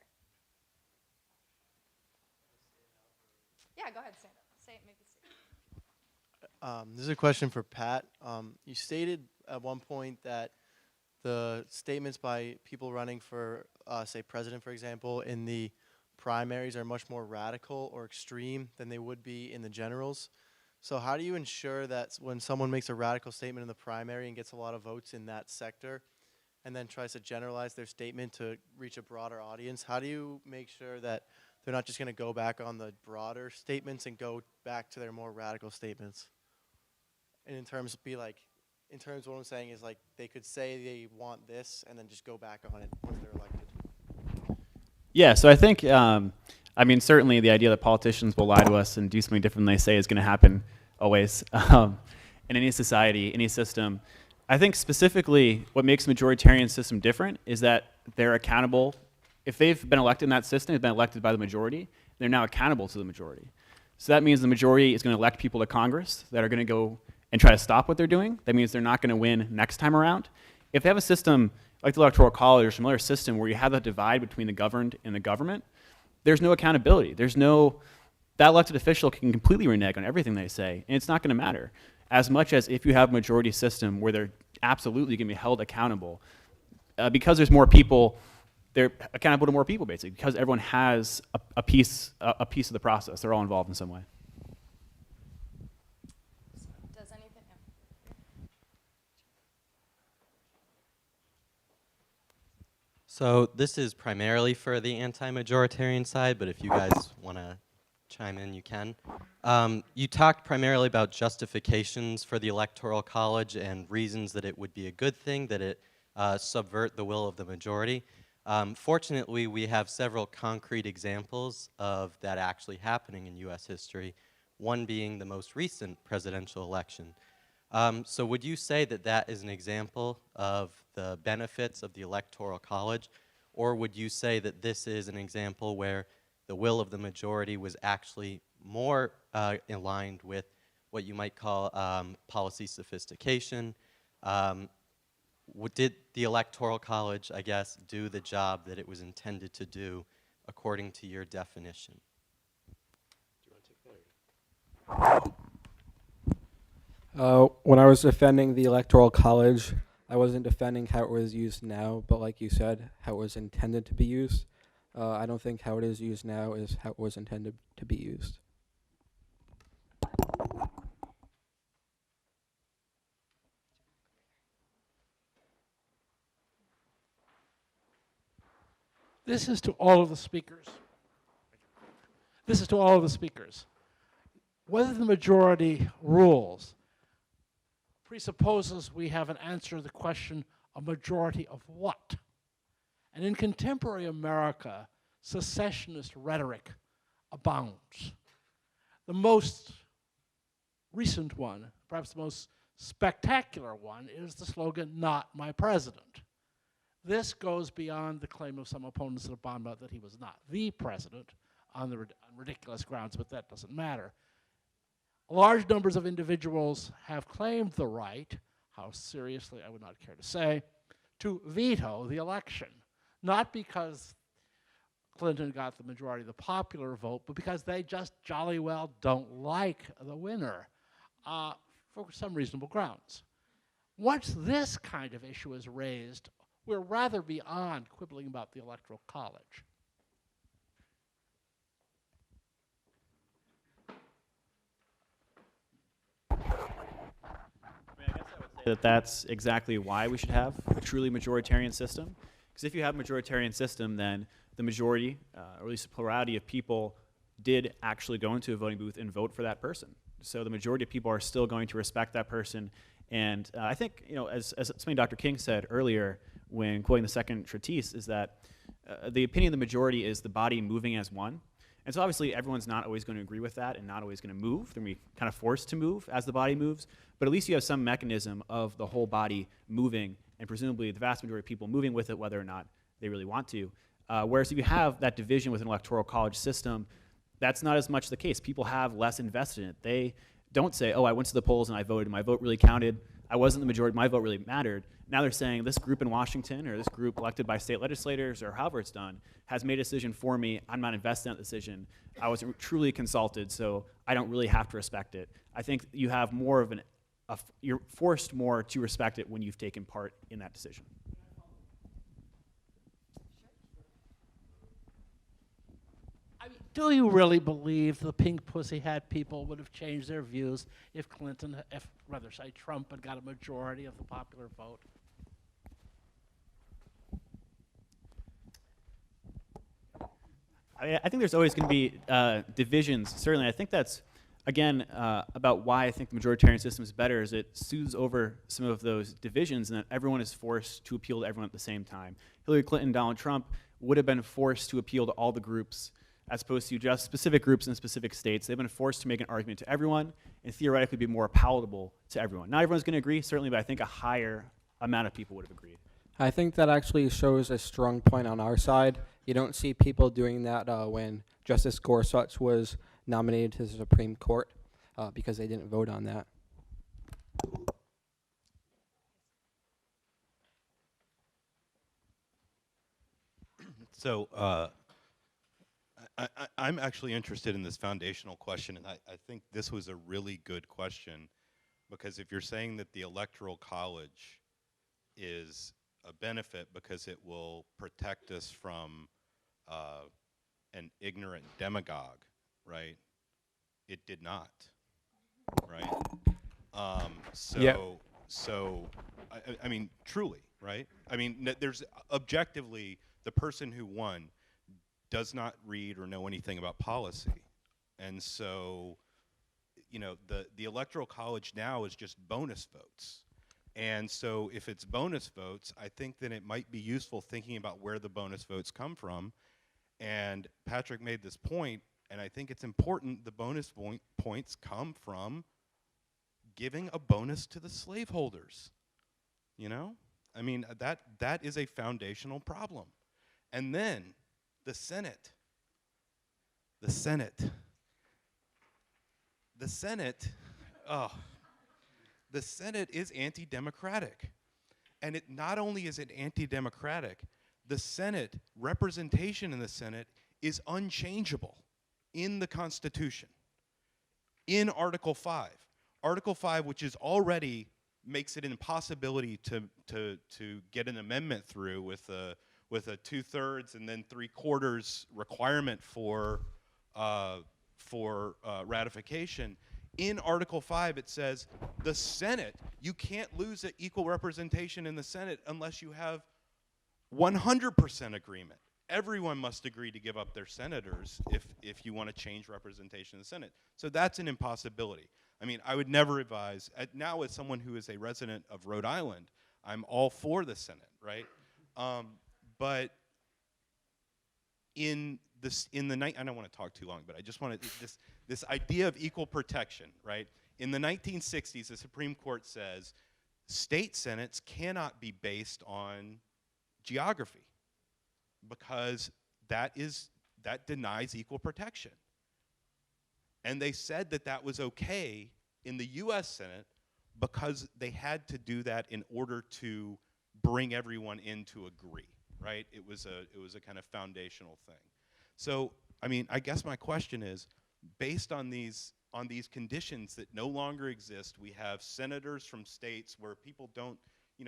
Yeah, go ahead, stand up. Say it, maybe say it.
This is a question for Pat. You stated at one point that the statements by people running for, say, president, for example, in the primaries are much more radical or extreme than they would be in the generals. So how do you ensure that when someone makes a radical statement in the primary and gets a lot of votes in that sector, and then tries to generalize their statement to reach a broader audience, how do you make sure that they're not just going to go back on the broader statements and go back to their more radical statements? And in terms of what I'm saying is like they could say they want this and then just go back on it once they're elected.
Yeah, so I think, I mean, certainly the idea that politicians will lie to us and do something different than they say is going to happen always in any society, any system. I think specifically what makes a majoritarian system different is that they're accountable. If they've been elected in that system, they've been elected by the majority, they're now accountable to the majority. So that means the majority is going to elect people to Congress that are going to go and try to stop what they're doing. That means they're not going to win next time around. If they have a system like the Electoral College or some other system where you have that divide between the governed and the government, there's no accountability. That elected official can completely renege on everything they say, and it's not going to matter. As much as if you have a majority system where they're absolutely going to be held accountable, because there's more people, they're accountable to more people basically, because everyone has a piece of the process. They're all involved in some way.
Does anything?
So this is primarily for the anti-majoritarian side, but if you guys want to chime in, you can. You talked primarily about justifications for the Electoral College and reasons that it would be a good thing that it subvert the will of the majority. Fortunately, we have several concrete examples of that actually happening in US history, one being the most recent presidential election. So would you say that that is an example of the benefits of the Electoral College, or would you say that this is an example where the will of the majority was actually more aligned with what you might call policy sophistication? Did the Electoral College, I guess, do the job that it was intended to do according to your definition? Do you want to take that?
When I was defending the Electoral College, I wasn't defending how it was used now, but like you said, how it was intended to be used. I don't think how it is used now is how it was intended to be used.
This is to all of the speakers. This is to all of the speakers. Whether the majority rules presupposes we have an answer to the question, a majority of what? And in contemporary America, secessionist rhetoric abounds. The most recent one, perhaps the most spectacular one, is the slogan, "Not my president." This goes beyond the claim of some opponents of Obama that he was not the president on ridiculous grounds, but that doesn't matter. Large numbers of individuals have claimed the right, how seriously I would not care to say, to veto the election. Not because Clinton got the majority of the popular vote, but because they just jolly well don't like the winner for some reasonable grounds. Once this kind of issue is raised, we're rather beyond quibbling about the Electoral College.
That's exactly why we should have a truly majoritarian system. Because if you have a majoritarian system, then the majority, or at least a plurality of people, did actually go into a voting booth and vote for that person. So the majority of people are still going to respect that person. And I think, as something Dr. King said earlier when quoting the second treatise, is that the opinion of the majority is the body moving as one. And so obviously everyone's not always going to agree with that and not always going to move. They're going to be kind of forced to move as the body moves. But at least you have some mechanism of the whole body moving, and presumably the vast majority of people moving with it, whether or not they really want to. Whereas if you have that division with an electoral college system, that's not as much the case. People have less invested in it. They don't say, oh, I went to the polls and I voted, my vote really counted. I wasn't the majority, my vote really mattered. Now they're saying this group in Washington or this group elected by state legislators or however it's done has made a decision for me. I'm not invested in that decision. I wasn't truly consulted, so I don't really have to respect it. I think you have more of you're forced more to respect it when you've taken part in that decision.
do you really believe the pink pussy hat people would have changed their views if Trump had got a majority of the popular vote?
I think there's always going to be divisions, certainly. I think that's, again, about why I think the majoritarian system is better, is it soothes over some of those divisions and that everyone is forced to appeal to everyone at the same time. Hillary Clinton, Donald Trump would have been forced to appeal to all the groups as opposed to just specific groups in specific states. They've been forced to make an argument to everyone and theoretically be more palatable to everyone. Not everyone's going to agree, certainly, but I think a higher amount of people would have agreed.
I think that actually shows a strong point on our side. You don't see people doing that when Justice Gorsuch was nominated to the Supreme Court because they didn't vote on that.
So I'm actually interested in this foundational question, and I think this was a really good question, because if you're saying that the Electoral College is a benefit because it will protect us from an ignorant demagogue, right? It did not, right? So I mean, truly, right? I mean, there's objectively, the person who won does not read or know anything about policy. And so, you know, the Electoral College now is just bonus votes. And so if it's bonus votes, I think that it might be useful thinking about where the bonus votes come from. And Patrick made this point, and I think it's important, the bonus points come from giving a bonus to the slaveholders. You know? I mean, that is a foundational problem. And then the Senate, oh, the Senate is anti-democratic. And it not only is it anti-democratic, the Senate, representation in the Senate is unchangeable in the Constitution. In Article 5. Article 5, which is already makes it an impossibility to get an amendment through with a 2/3 and then 3/4 requirement for ratification. In Article 5, it says the Senate, you can't lose an equal representation in the Senate unless you have 100% agreement. Everyone must agree to give up their senators if you want to change representation in the Senate. So that's an impossibility. I mean, I would never advise, now as someone who is a resident of Rhode Island, I'm all for the Senate, right? But I don't want to talk too long, but I just want to, this idea of equal protection, right? In the 1960s, the Supreme Court says state senates cannot be based on geography because that denies equal protection. And they said that was okay in the US Senate because they had to do that in order to bring everyone in to agree, right? It was a kind of foundational thing. So, I mean, I guess my question is, based on these conditions that no longer exist, we have senators from states where people don't,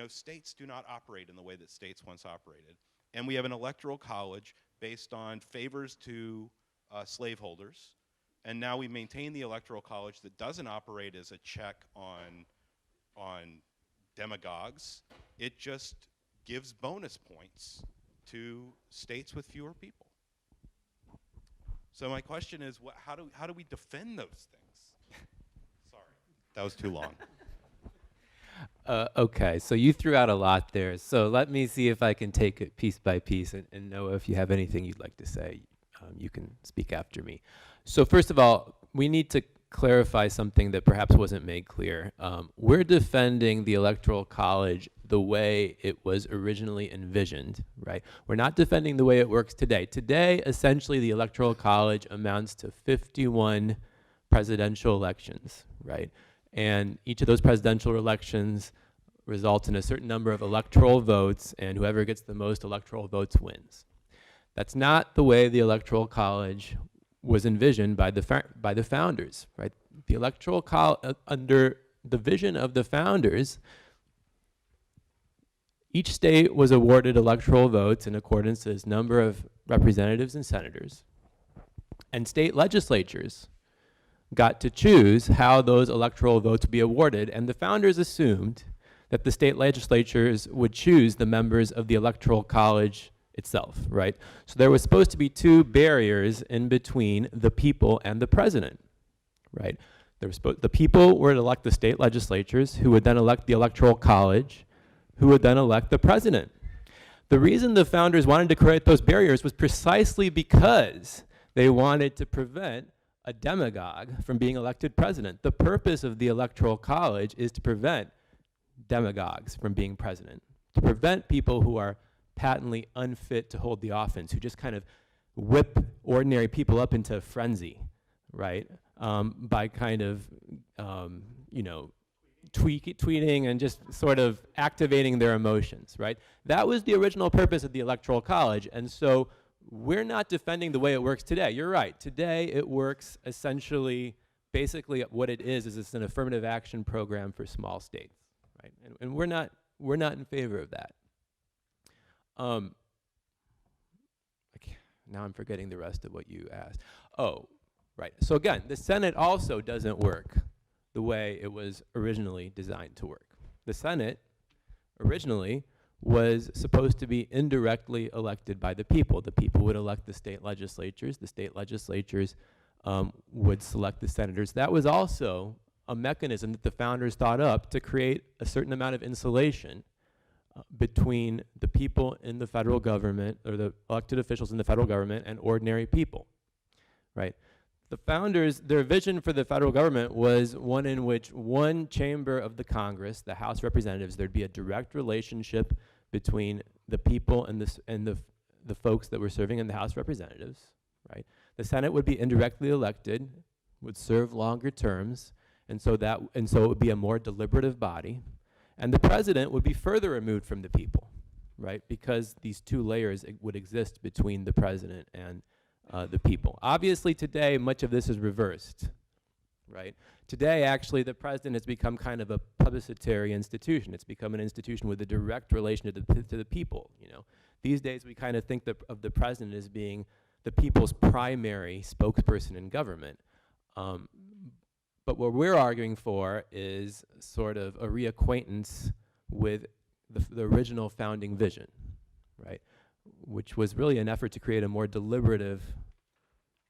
states do not operate in the way that states once operated. And we have an electoral college based on favors to slaveholders. And now we maintain the electoral college that doesn't operate as a check on demagogues. It just gives bonus points to states with fewer people. So my question is, how do we defend those things? Sorry, that was too long.
Okay, so you threw out a lot there. So let me see if I can take it piece by piece, and Noah, if you have anything you'd like to say, you can speak after me. So first of all, we need to clarify something that perhaps wasn't made clear. We're defending the Electoral College the way it was originally envisioned, right? We're not defending the way it works today. Today, essentially, the Electoral College amounts to 51 presidential elections, right? And each of those presidential elections results in a certain number of electoral votes, and whoever gets the most electoral votes wins. That's not the way the Electoral College was envisioned by the founders, right? The Electoral College, under the vision of the founders, each state was awarded electoral votes in accordance to its number of representatives and senators. And state legislatures got to choose how those electoral votes would be awarded, and the founders assumed that the state legislatures would choose the members of the Electoral College itself, right? So there was supposed to be two barriers in between the people and the president, right? The people were to elect the state legislatures, who would then elect the Electoral College, who would then elect the president. The reason the founders wanted to create those barriers was precisely because they wanted to prevent a demagogue from being elected president. The purpose of the Electoral College is to prevent demagogues from being president, to prevent people who are patently unfit to hold the office, who just kind of whip ordinary people up into frenzy, right? By kind of, you know, tweeting and just sort of activating their emotions, right? That was the original purpose of the Electoral College, and so we're not defending the way it works today. You're right. Today it works essentially, basically what it is it's an affirmative action program for small states, right? And we're not in favor of that. Now I'm forgetting the rest of what you asked. Oh, right. So again, the Senate also doesn't work the way it was originally designed to work. The Senate originally was supposed to be indirectly elected by the people. The people would elect the state legislatures. The state legislatures would select the senators. That was also a mechanism that the founders thought up to create a certain amount of insulation between the people in the federal government, or the elected officials in the federal government, and ordinary people, right? The founders, their vision for the federal government was one in which one chamber of the Congress, the House of Representatives, there'd be a direct relationship between the people and the folks that were serving in the House of Representatives, right? The Senate would be indirectly elected, would serve longer terms, and so it would be a more deliberative body. And the president would be further removed from the people, right? Because these two layers would exist between the president and the people. Obviously today, much of this is reversed, right? Today, actually, the president has become kind of a publicitary institution. It's become an institution with a direct relation to the people, you know? These days, we kind of think of the president as being the people's primary spokesperson in government. But what we're arguing for is sort of a reacquaintance with the original founding vision, right? Which was really an effort to create a more deliberative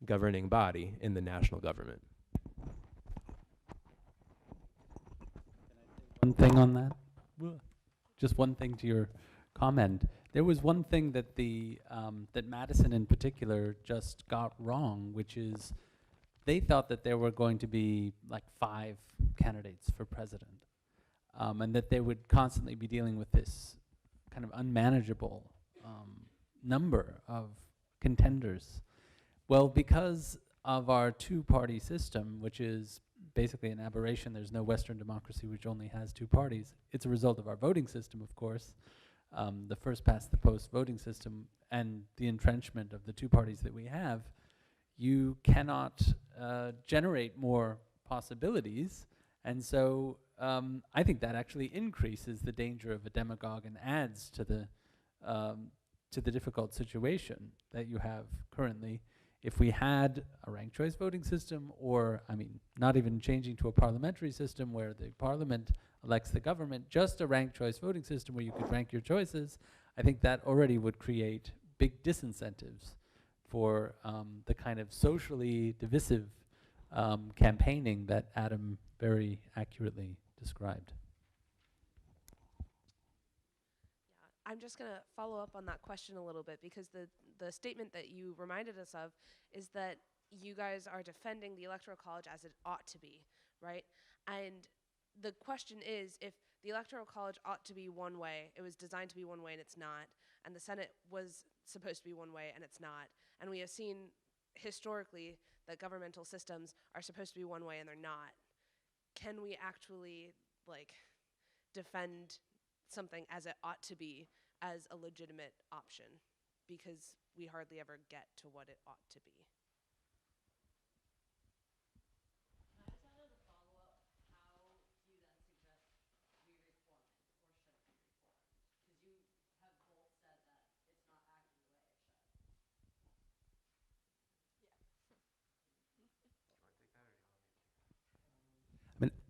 governing body in the national government.
One thing on that? Just one thing to your comment. There was one thing that that Madison in particular just got wrong, which is they thought that there were going to be like 5 candidates for president, and that they would constantly be dealing with this kind of unmanageable number of contenders. Well, because of our two-party system, which is basically an aberration, there's no Western democracy which only has 2 parties. It's a result of our voting system, of course, the first past the post voting system, and the entrenchment of the 2 parties that we have. You cannot generate more possibilities, and so I think that actually increases the danger of a demagogue and adds to the difficult situation that you have currently. If we had a ranked choice voting system, or, I mean, not even changing to a parliamentary system where the parliament elects the government, just a ranked choice voting system where you could rank your choices, I think that already would create big disincentives for the kind of socially divisive campaigning that Adam very accurately described.
I'm just going to follow up on that question a little bit, because the statement that you reminded us of is that you guys are defending the Electoral College as it ought to be, right? And the question is, if the Electoral College ought to be one way, it was designed to be one way and it's not, and the Senate was supposed to be one way and it's not, and we have seen historically that governmental systems are supposed to be one way and they're not, can we actually defend something as it ought to be as a legitimate option? Because we hardly ever get to what it ought to be.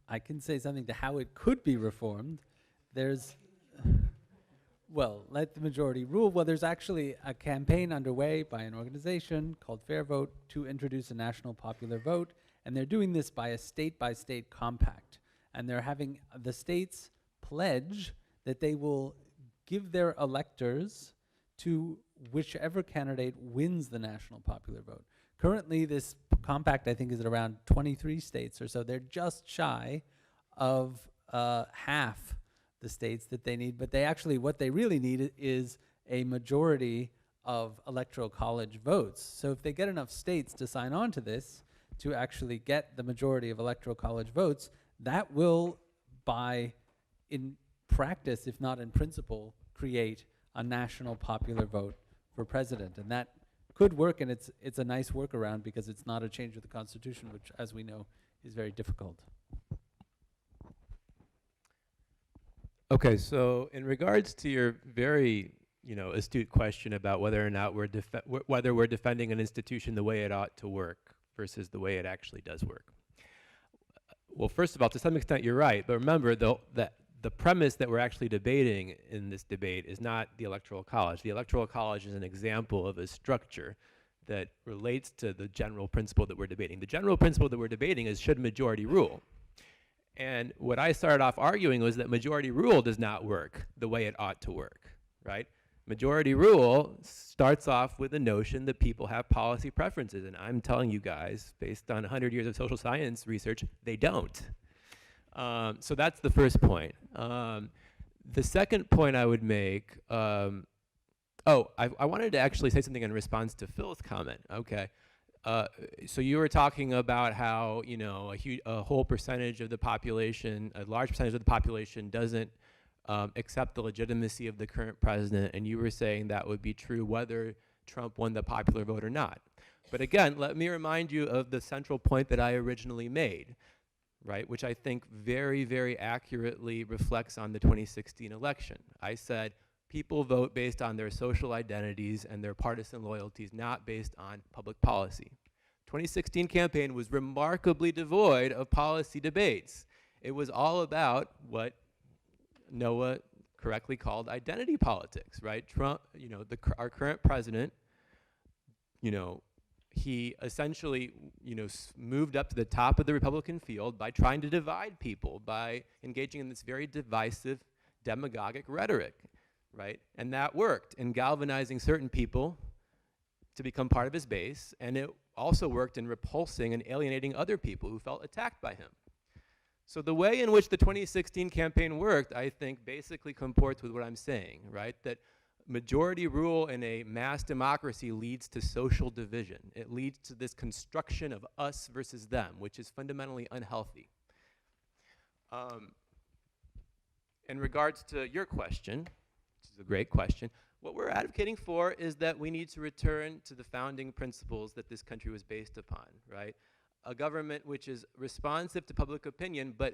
I can say something to how it could be reformed. There's, well, let the majority rule. Well, there's actually a campaign underway by an organization called Fair Vote to introduce a national popular vote, and they're doing this by a state-by-state compact. And they're having the states pledge that they will give their electors to whichever candidate wins the national popular vote. Currently, this compact, I think, is at around 23 states or so. They're just shy of half the states that they need, but they actually, what they really need is a majority of electoral college votes. So if they get enough states to sign on to this, to actually get the majority of electoral college votes, that will, in practice, if not in principle, create a national popular vote for president. And that could work, and it's a nice workaround because it's not a change of the Constitution, which, as we know, is very difficult.
Okay, so in regards to your very, astute question about whether or not whether we're defending an institution the way it ought to work versus the way it actually does work. Well, first of all, to some extent, you're right. But remember, the premise that we're actually debating in this debate is not the Electoral College. The Electoral College is an example of a structure that relates to the general principle that we're debating. The general principle that we're debating is, should majority rule? And what I started off arguing was that majority rule does not work the way it ought to work, right? Majority rule starts off with the notion that people have policy preferences. And I'm telling you guys, based on 100 years of social science research, they don't. So that's the first point. The second point I would make, I wanted to actually say something in response to Phil's comment. Okay. So you were talking about how, a whole percentage of the population, a large percentage of the population doesn't accept the legitimacy of the current president, and you were saying that would be true whether Trump won the popular vote or not. But again, let me remind you of the central point that I originally made, right, which I think very, very accurately reflects on the 2016 election. I said people vote based on their social identities and their partisan loyalties, not based on public policy. 2016 campaign was remarkably devoid of policy debates. It was all about what Noah correctly called identity politics, right? Trump, our current president, he essentially, moved up to the top of the Republican field by trying to divide people, by engaging in this very divisive demagogic rhetoric, right? And that worked in galvanizing certain people to become part of his base, and it also worked in repulsing and alienating other people who felt attacked by him. So the way in which the 2016 campaign worked, I think, basically comports with what I'm saying, right? That majority rule in a mass democracy leads to social division. It leads to this construction of us versus them, which is fundamentally unhealthy. In regards to your question, which is a great question, what we're advocating for is that we need to return to the founding principles that this country was based upon, right? A government which is responsive to public opinion, but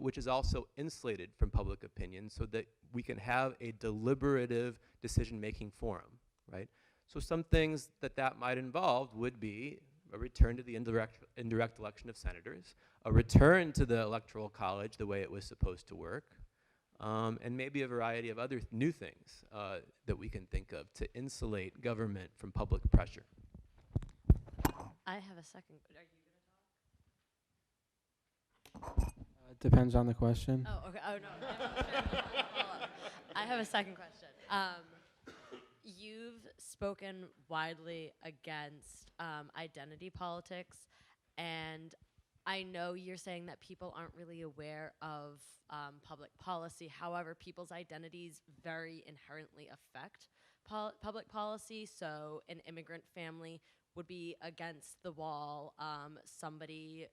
which is also insulated from public opinion, so that we can have a deliberative decision-making forum, right? So some things that might involve would be a return to the indirect election of senators, a return to the Electoral College the way it was supposed to work, and maybe a variety of other new things that we can think of to insulate government from public pressure.
I have a second. Are you
It depends on the question.
Oh, okay. Oh, no. Hold on. I have a second question. You've spoken widely against identity politics, and I know you're saying that people aren't really aware of public policy. However, people's identities very inherently affect public policy. So an immigrant family would be against the wall. Somebody...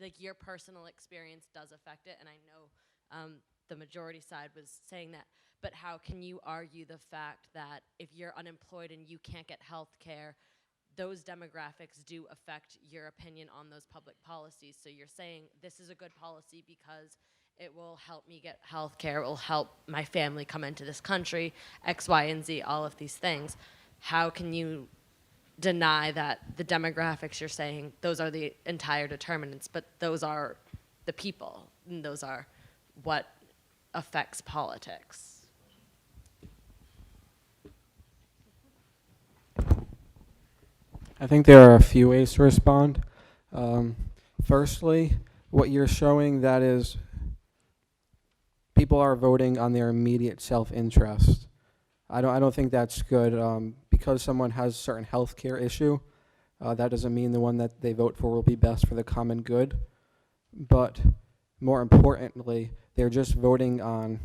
like your personal experience does affect it, and I know the majority side was saying that, but how can you argue the fact that if you're unemployed and you can't get health care, those demographics do affect your opinion on those public policies? So you're saying this is a good policy because it will help me get health care, it will help my family come into this country, X, Y, and Z, all of these things. How can you deny that the demographics you're saying, those are the entire determinants, but those are the people. And those are what affects politics.
I think there are a few ways to respond. Firstly, what you're showing that is people are voting on their immediate self-interest. I don't think that's good. Because someone has a certain health care issue, that doesn't mean the one that they vote for will be best for the common good. But more importantly, they're just voting on,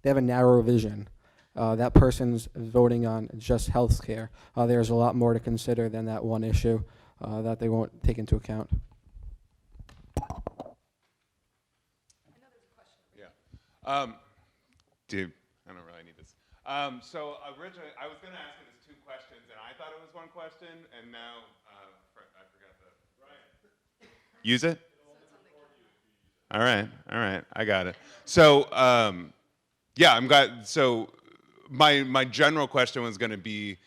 they have a narrow vision. That person's voting on just health care. There's a lot more to consider than that one issue that they won't take into account.
Dude, I don't really need this. So originally, I was going to ask it as two questions, and I thought it was one question, and now I forgot the. Use it? All right, I got it. So yeah, I'm glad. So my general question was going to be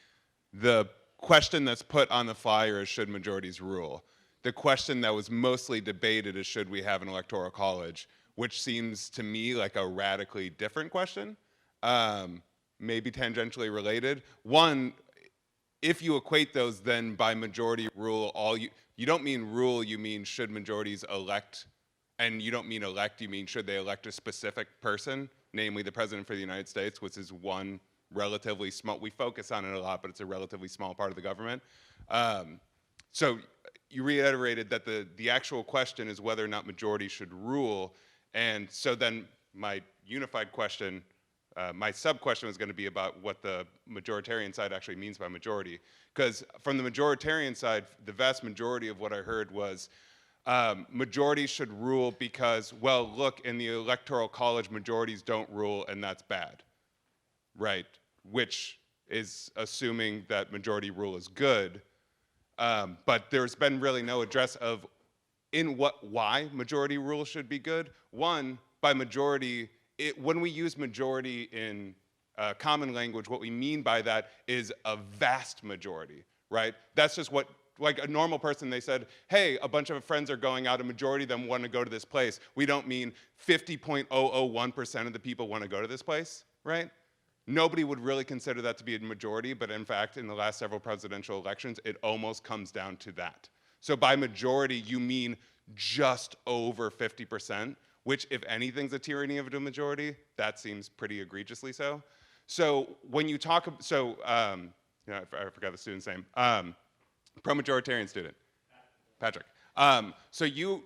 the question that's put on the flyer is should majorities rule. The question that was mostly debated is should we have an electoral college, which seems to me like a radically different question, maybe tangentially related. One, if you equate those, then by majority rule, you don't mean rule, you mean should majorities elect, and you don't mean elect, you mean should they elect a specific person, namely the President for the United States, which is one relatively small, we focus on it a lot, but it's a relatively small part of the government. So you reiterated that the actual question is whether or not majority should rule, and so then my unified question, my sub-question was going to be about what the majoritarian side actually means by majority. Because from the majoritarian side, the vast majority of what I heard was majorities should rule because, well, look, in the electoral college, majorities don't rule, and that's bad, right? Which is assuming that majority rule is good. But there's been really no address of why majority rule should be good. One, by majority, when we use majority in common language, what we mean by that is a vast majority, right? That's just what, like a normal person, they said, hey, a bunch of friends are going out, a majority of them want to go to this place. We don't mean 50.001% of the people want to go to this place, right? Nobody would really consider that to be a majority, but in fact, in the last several presidential elections, it almost comes down to that. So by majority, you mean just over 50%, which if anything's a tyranny of a majority, that seems pretty egregiously so. So when you talk, I forgot the student's name, pro-majoritarian student, Patrick. So you,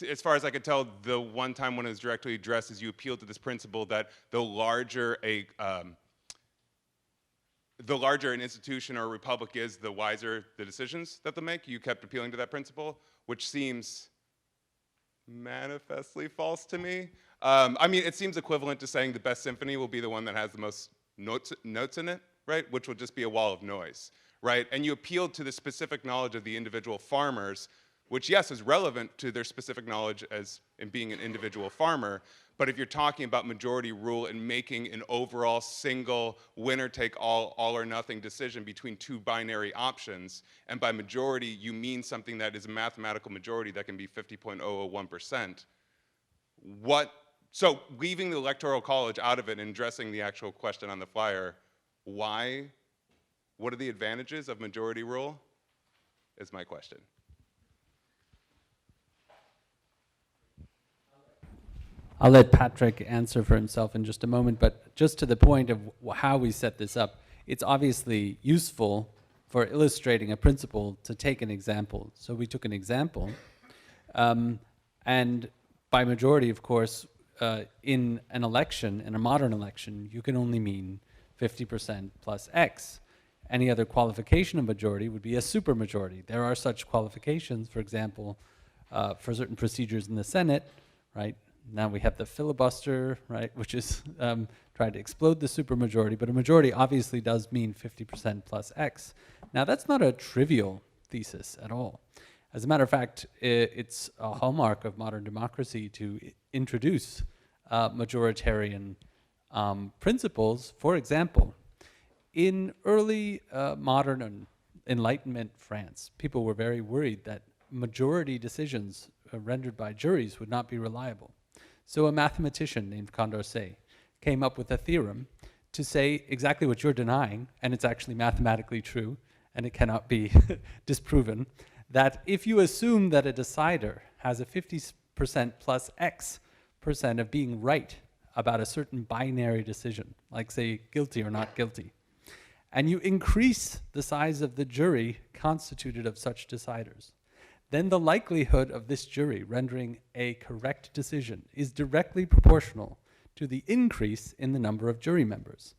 as far as I could tell, the one time when it was directly addressed is you appealed to this principle that the larger an institution or a republic is, the wiser the decisions that they make. You kept appealing to that principle, which seems manifestly false to me. I mean, it seems equivalent to saying the best symphony will be the one that has the most notes in it, right? Which will just be a wall of noise, right? And you appealed to the specific knowledge of the individual farmers, which, yes, is relevant to their specific knowledge as in being an individual farmer. But if you're talking about majority rule and making an overall single winner-take-all, all-or-nothing decision between two binary options, and by majority you mean something that is a mathematical majority that can be 50.001%, so leaving the Electoral College out of it and addressing the actual question on the flyer, why? What are the advantages of majority rule? Is my question.
I'll let Patrick answer for himself in just a moment, but just to the point of how we set this up, it's obviously useful for illustrating a principle to take an example. So we took an example, and by majority, of course, in an election, in a modern election, you can only mean 50% plus X. Any other qualification of majority would be a supermajority. There are such qualifications, for example, for certain procedures in the Senate, right? Now we have the filibuster, right, which is trying to explode the supermajority, but a majority obviously does mean 50% plus X. Now that's not a trivial thesis at all. As a matter of fact, it's a hallmark of modern democracy to introduce majoritarian principles. For example, in early modern Enlightenment France, people were very worried that majority decisions rendered by juries would not be reliable. So a mathematician named Condorcet came up with a theorem to say exactly what you're denying, and it's actually mathematically true, and it cannot be disproven, that if you assume that a decider has a 50% plus X percent of being right about a certain binary decision, like say guilty or not guilty, and you increase the size of the jury constituted of such deciders, then the likelihood of this jury rendering a correct decision is directly proportional to the increase in the number of jury members.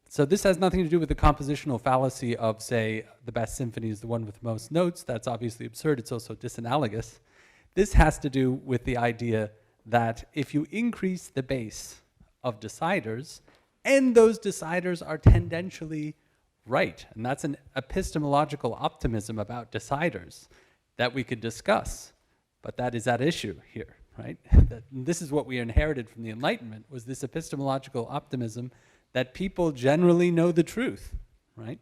So this has nothing to do with the compositional fallacy of, say, the best symphony is the one with most notes. That's obviously absurd. It's also disanalogous. This has to do with the idea that if you increase the base of deciders, and those deciders are tendentially right, and that's an epistemological optimism about deciders that we could discuss, but that is at issue here, right? This is what we inherited from the Enlightenment, was this epistemological optimism that people generally know the truth, right?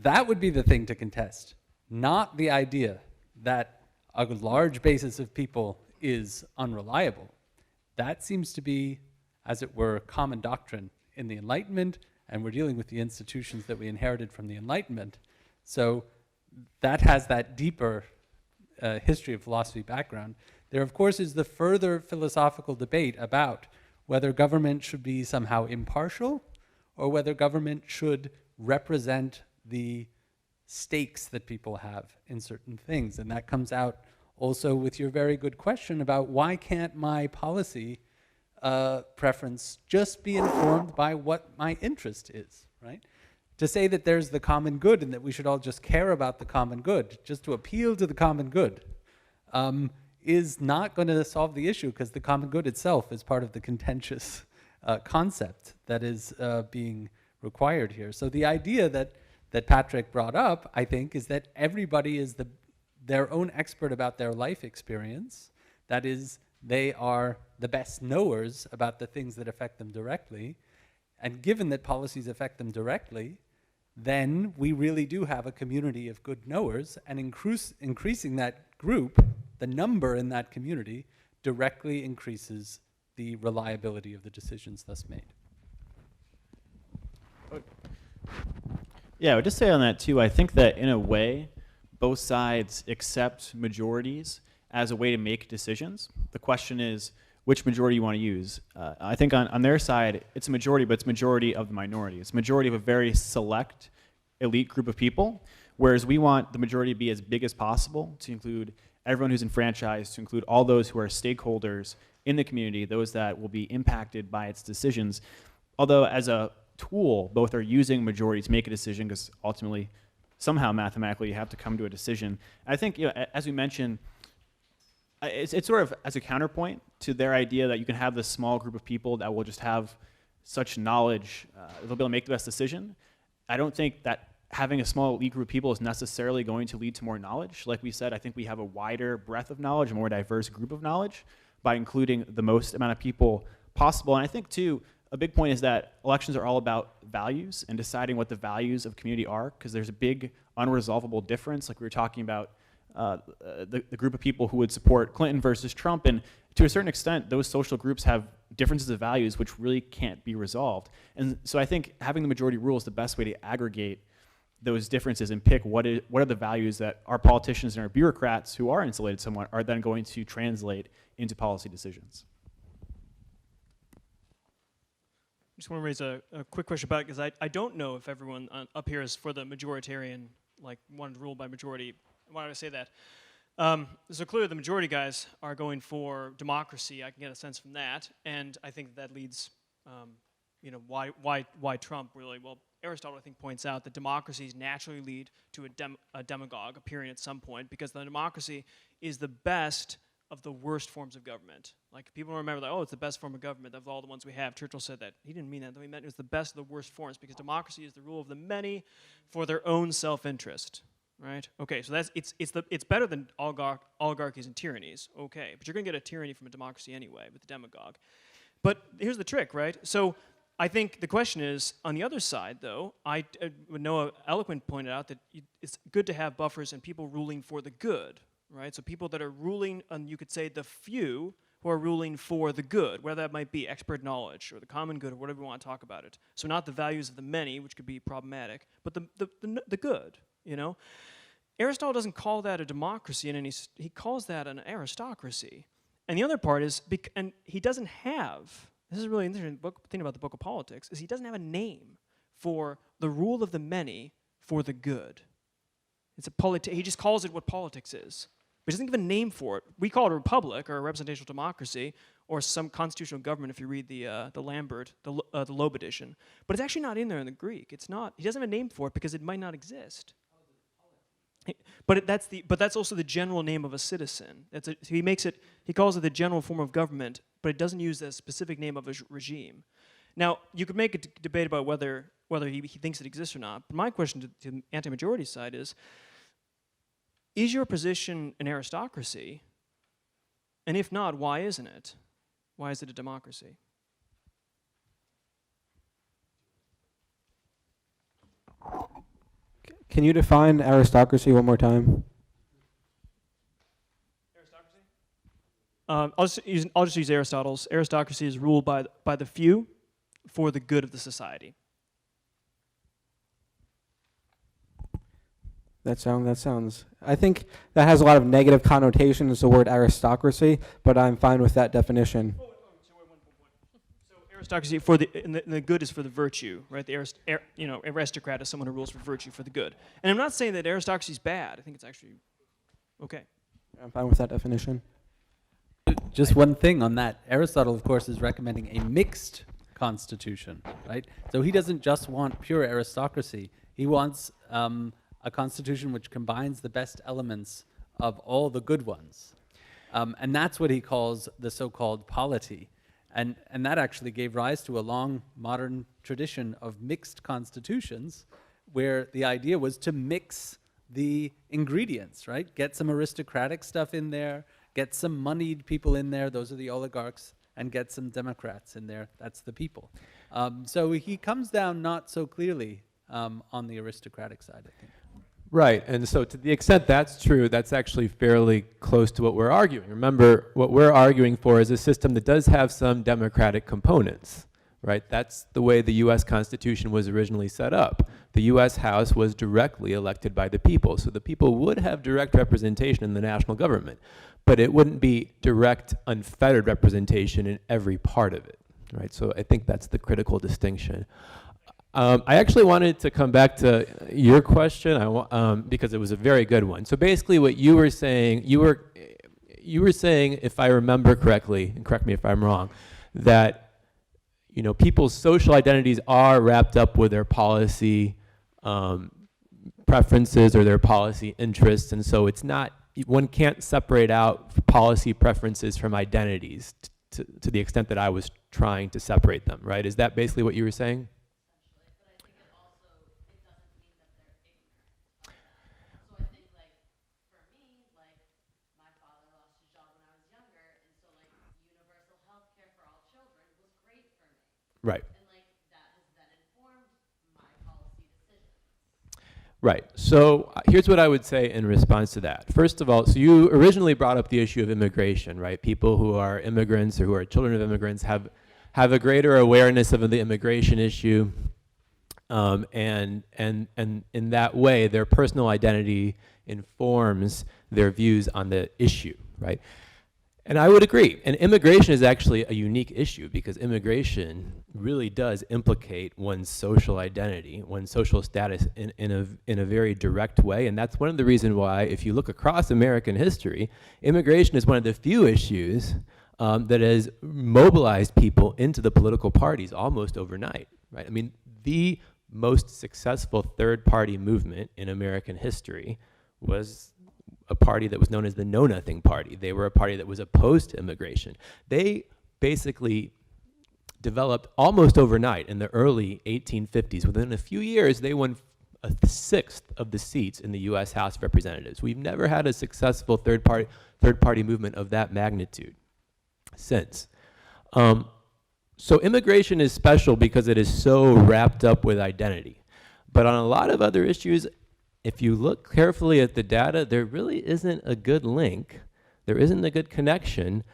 That would be the thing to contest, not the idea that a large basis of people is unreliable. That seems to be, as it were, common doctrine in the Enlightenment, and we're dealing with the institutions that we inherited from the Enlightenment. So that has that deeper history of philosophy background. There, of course, is the further philosophical debate about whether government should be somehow impartial or whether government should represent the stakes that people have in certain things. And that comes out also with your very good question about why can't my policy preference just be informed by what my interest is, right? To say that there's the common good and that we should all just care about the common good, just to appeal to the common good, is not going to solve the issue, because the common good itself is part of the contentious concept that is being required here. So the idea that Patrick brought up, I think, is that everybody is their own expert about their life experience. That is, they are the best knowers about the things that affect them directly. And given that policies affect them directly, then we really do have a community of good knowers, and increasing that group, the number in that community, directly increases the reliability of the decisions thus made.
Yeah, I would just say on that too, I think that in a way, both sides accept majorities as a way to make decisions. The question is which majority you want to use. I think on their side, it's a majority, but it's majority of the minority. It's a majority of a very select elite group of people, whereas we want the majority to be as big as possible, to include everyone who's enfranchised, to include all those who are stakeholders in the community, those that will be impacted by its decisions. Although as a tool, both are using majority to make a decision, because ultimately, somehow mathematically, you have to come to a decision. I think, as we mentioned, it's sort of as a counterpoint to their idea that you can have this small group of people that will just have such knowledge, they'll be able to make the best decision. I don't think that having a small elite group of people is necessarily going to lead to more knowledge. Like we said, I think we have a wider breadth of knowledge, a more diverse group of knowledge by including the most amount of people possible. And I think, too, a big point is that elections are all about values and deciding what the values of community are, because there's a big unresolvable difference. Like we were talking about the group of people who would support Clinton versus Trump, and to a certain extent, those social groups have differences of values which really can't be resolved. And so I think having the majority rule is the best way to aggregate those differences and pick what are the values that our politicians and our bureaucrats, who are insulated somewhat, are then going to translate into policy decisions.
I just want to raise a quick question about it, because I don't know if everyone up here is for the majoritarian, like wanted to rule by majority. Why did I say that? So clearly the majority guys are going for democracy. I can get a sense from that, and I think that leads, why Trump really, well, Aristotle, I think, points out that democracies naturally lead to a demagogue appearing at some point, because the democracy is the best of the worst forms of government. Like, people remember that, oh, it's the best form of government of all the ones we have. Churchill said that. He didn't mean that. He meant it was the best of the worst forms, because democracy is the rule of the many for their own self-interest, right? Okay, so it's better than oligarchies and tyrannies, okay, but you're going to get a tyranny from a democracy anyway with the demagogue. But here's the trick, right? So I think the question is, on the other side, though, Noah Eloquent pointed out that it's good to have buffers and people ruling for the good, right? So people that are ruling, and you could say the few who are ruling for the good, whether that might be expert knowledge or the common good or whatever you want to talk about it. So not the values of the many, which could be problematic, but the good, you know? Aristotle doesn't call that a democracy, he calls that an aristocracy. And the other part is, and he doesn't have, this is a really interesting thing about the Book of Politics, is he doesn't have a name for the rule of the many for the good. It's he just calls it what politics is. But he doesn't give a name for it. We call it a republic or a representational democracy or some constitutional government if you read the Lambert, the Loeb edition. But it's actually not in there in the Greek. It's not. He doesn't have a name for it because it might not exist. But that's also the general name of a citizen. He calls it the general form of government, but it doesn't use the specific name of a regime. Now, you could make a debate about whether he thinks it exists or not. But my question to the anti-majority side is your position an aristocracy? And if not, why isn't it? Why is it a democracy?
Can you define aristocracy one more time?
Aristocracy? I'll just use Aristotle's. Aristocracy is ruled by the few for the good of the society.
That sounds. I think that has a lot of negative connotations, the word aristocracy, but I'm fine with that definition.
So aristocracy and the good is for the virtue, right? Aristocrat is someone who rules for virtue, for the good. And I'm not saying that aristocracy is bad. I think it's actually okay.
I'm fine with that definition.
Just one thing on that. Aristotle, of course, is recommending a mixed constitution, right? So he doesn't just want pure aristocracy. He wants a constitution which combines the best elements of all the good ones. And that's what he calls the so-called polity. And that actually gave rise to a long modern tradition of mixed constitutions where the idea was to mix the ingredients, right? Get some aristocratic stuff in there, get some moneyed people in there, those are the oligarchs, and get some Democrats in there, that's the people. So he comes down not so clearly on the aristocratic side, I think.
Right, and so to the extent that's true, that's actually fairly close to what we're arguing. Remember, what we're arguing for is a system that does have some democratic components, right? That's the way the US Constitution was originally set up. The US House was directly elected by the people, so the people would have direct representation in the national government, but it wouldn't be direct, unfettered representation in every part of it, right? So I think that's the critical distinction. I actually wanted to come back to your question because it was a very good one. So basically what you were saying, you were saying, if I remember correctly, and correct me if I'm wrong, that people's social identities are wrapped up with their policy preferences or their policy interests, and so it's not, one can't separate out policy preferences from identities to the extent that I was trying to separate them, right? Is that basically what you were saying? Right. Right. So here's what I would say in response to that. First of all, so you originally brought up the issue of immigration, right? People who are immigrants or who are children of immigrants have a greater awareness of the immigration issue, and in that way, their personal identity informs their views on the issue, right? And I would agree. And immigration is actually a unique issue because immigration really does implicate one's social identity, one's social status in a very direct way. And that's one of the reasons why, if you look across American history, immigration is one of the few issues that has mobilized people into the political parties almost overnight, right? I mean, the most successful third-party movement in American history was a party that was known as the Know Nothing Party. They were a party that was opposed to immigration. They basically developed almost overnight in the early 1850s. Within a few years, they won a sixth of the seats in the US House of Representatives. We've never had a successful third party movement of that magnitude since. So immigration is special because it is so wrapped up with identity. But on a lot of other issues, if you look carefully at the data, there really isn't a good link. There isn't a good connection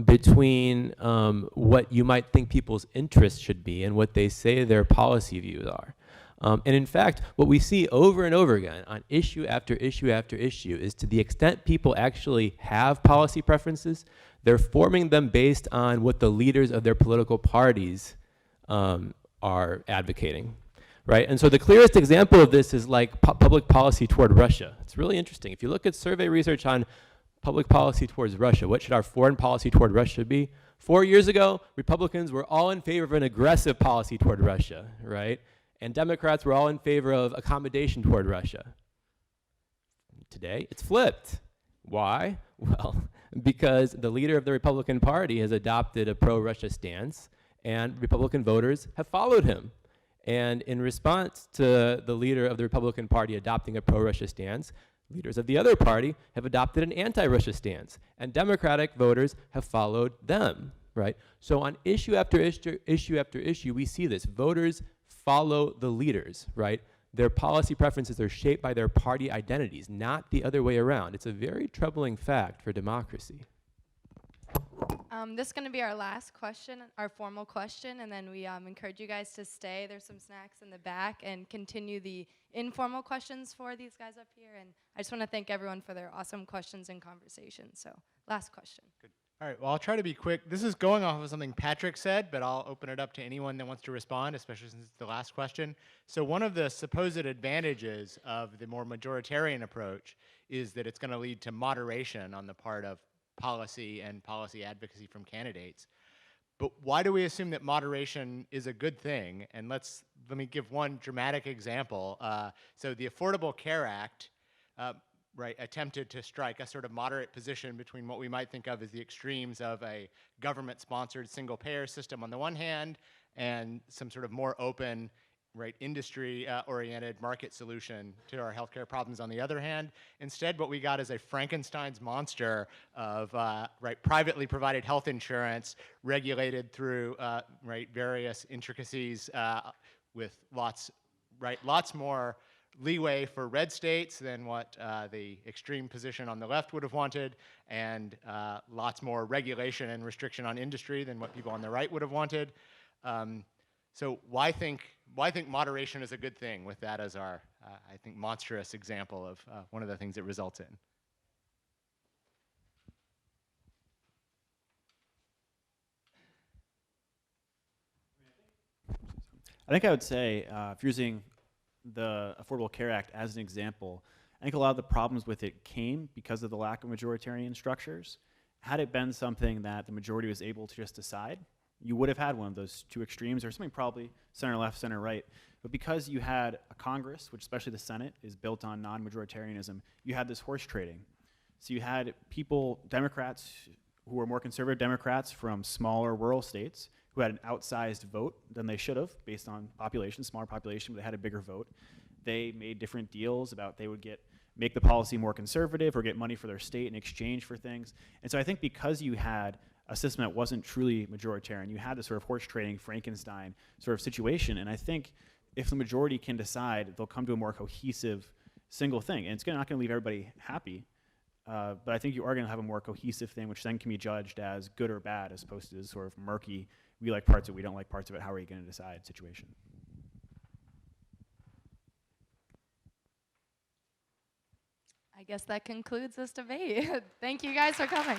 between what you might think people's interests should be and what they say their policy views are. And in fact, what we see over and over again on issue after issue after issue is, to the extent people actually have policy preferences, they're forming them based on what the leaders of their political parties are advocating, right? And so the clearest example of this is like public policy toward Russia. It's really interesting. If you look at survey research on public policy towards Russia, what should our foreign policy toward Russia be? 4 years ago, Republicans were all in favor of an aggressive policy toward Russia, right? And Democrats were all in favor of accommodation toward Russia. Today, it's flipped. Why? Well, because the leader of the Republican Party has adopted a pro-Russia stance, and Republican voters have followed him. And in response to the leader of the Republican Party adopting a pro-Russia stance, leaders of the other party have adopted an anti-Russia stance, and Democratic voters have followed them, right? So on issue after issue after issue, we see this. Voters follow the leaders, right? Their policy preferences are shaped by their party identities, not the other way around. It's a very troubling fact for democracy.
This is going to be our last question, our formal question, and then we encourage you guys to stay. There's some snacks in the back, and continue the informal questions for these guys up here. And I just want to thank everyone for their awesome questions and conversations. So, last question.
Good. All right, well, I'll try to be quick. This is going off of something Patrick said, but I'll open it up to anyone that wants to respond, especially since it's the last question. So one of the supposed advantages of the more majoritarian approach is that it's going to lead to moderation on the part of policy and policy advocacy from candidates. But why do we assume that moderation is a good thing? And let me give one dramatic example. So the Affordable Care Act attempted to strike a sort of moderate position between what we might think of as the extremes of a government-sponsored single-payer system on the one hand, and some sort of more open, industry-oriented market solution to our healthcare problems on the other hand. Instead, what we got is a Frankenstein's monster of privately provided health insurance regulated through various intricacies with lots more leeway for red states than what the extreme position on the left would have wanted, and lots more regulation and restriction on industry than what people on the right would have wanted. So why think moderation is a good thing, with that as our, I think, monstrous example of one of the things it results in?
I think I would say, if you're using the Affordable Care Act as an example, I think a lot of the problems with it came because of the lack of majoritarian structures. Had it been something that the majority was able to just decide, you would have had one of those two extremes, or something probably center left, center right. But because you had a Congress, which especially the Senate is built on non-majoritarianism, you had this horse trading. So you had people, Democrats who were more conservative Democrats from smaller rural states, who had an outsized vote than they should have based on population, smaller population, but they had a bigger vote. They made different deals about they would make the policy more conservative or get money for their state in exchange for things. And so I think because you had a system that wasn't truly majoritarian, you had this sort of horse trading Frankenstein sort of situation. And I think if the majority can decide, they'll come to a more cohesive single thing. And it's not going to leave everybody happy, but I think you are going to have a more cohesive thing, which then can be judged as good or bad, as opposed to this sort of murky, we like parts of it, we don't like parts of it, how are you going to decide situation.
I guess that concludes this debate. Thank you guys for coming.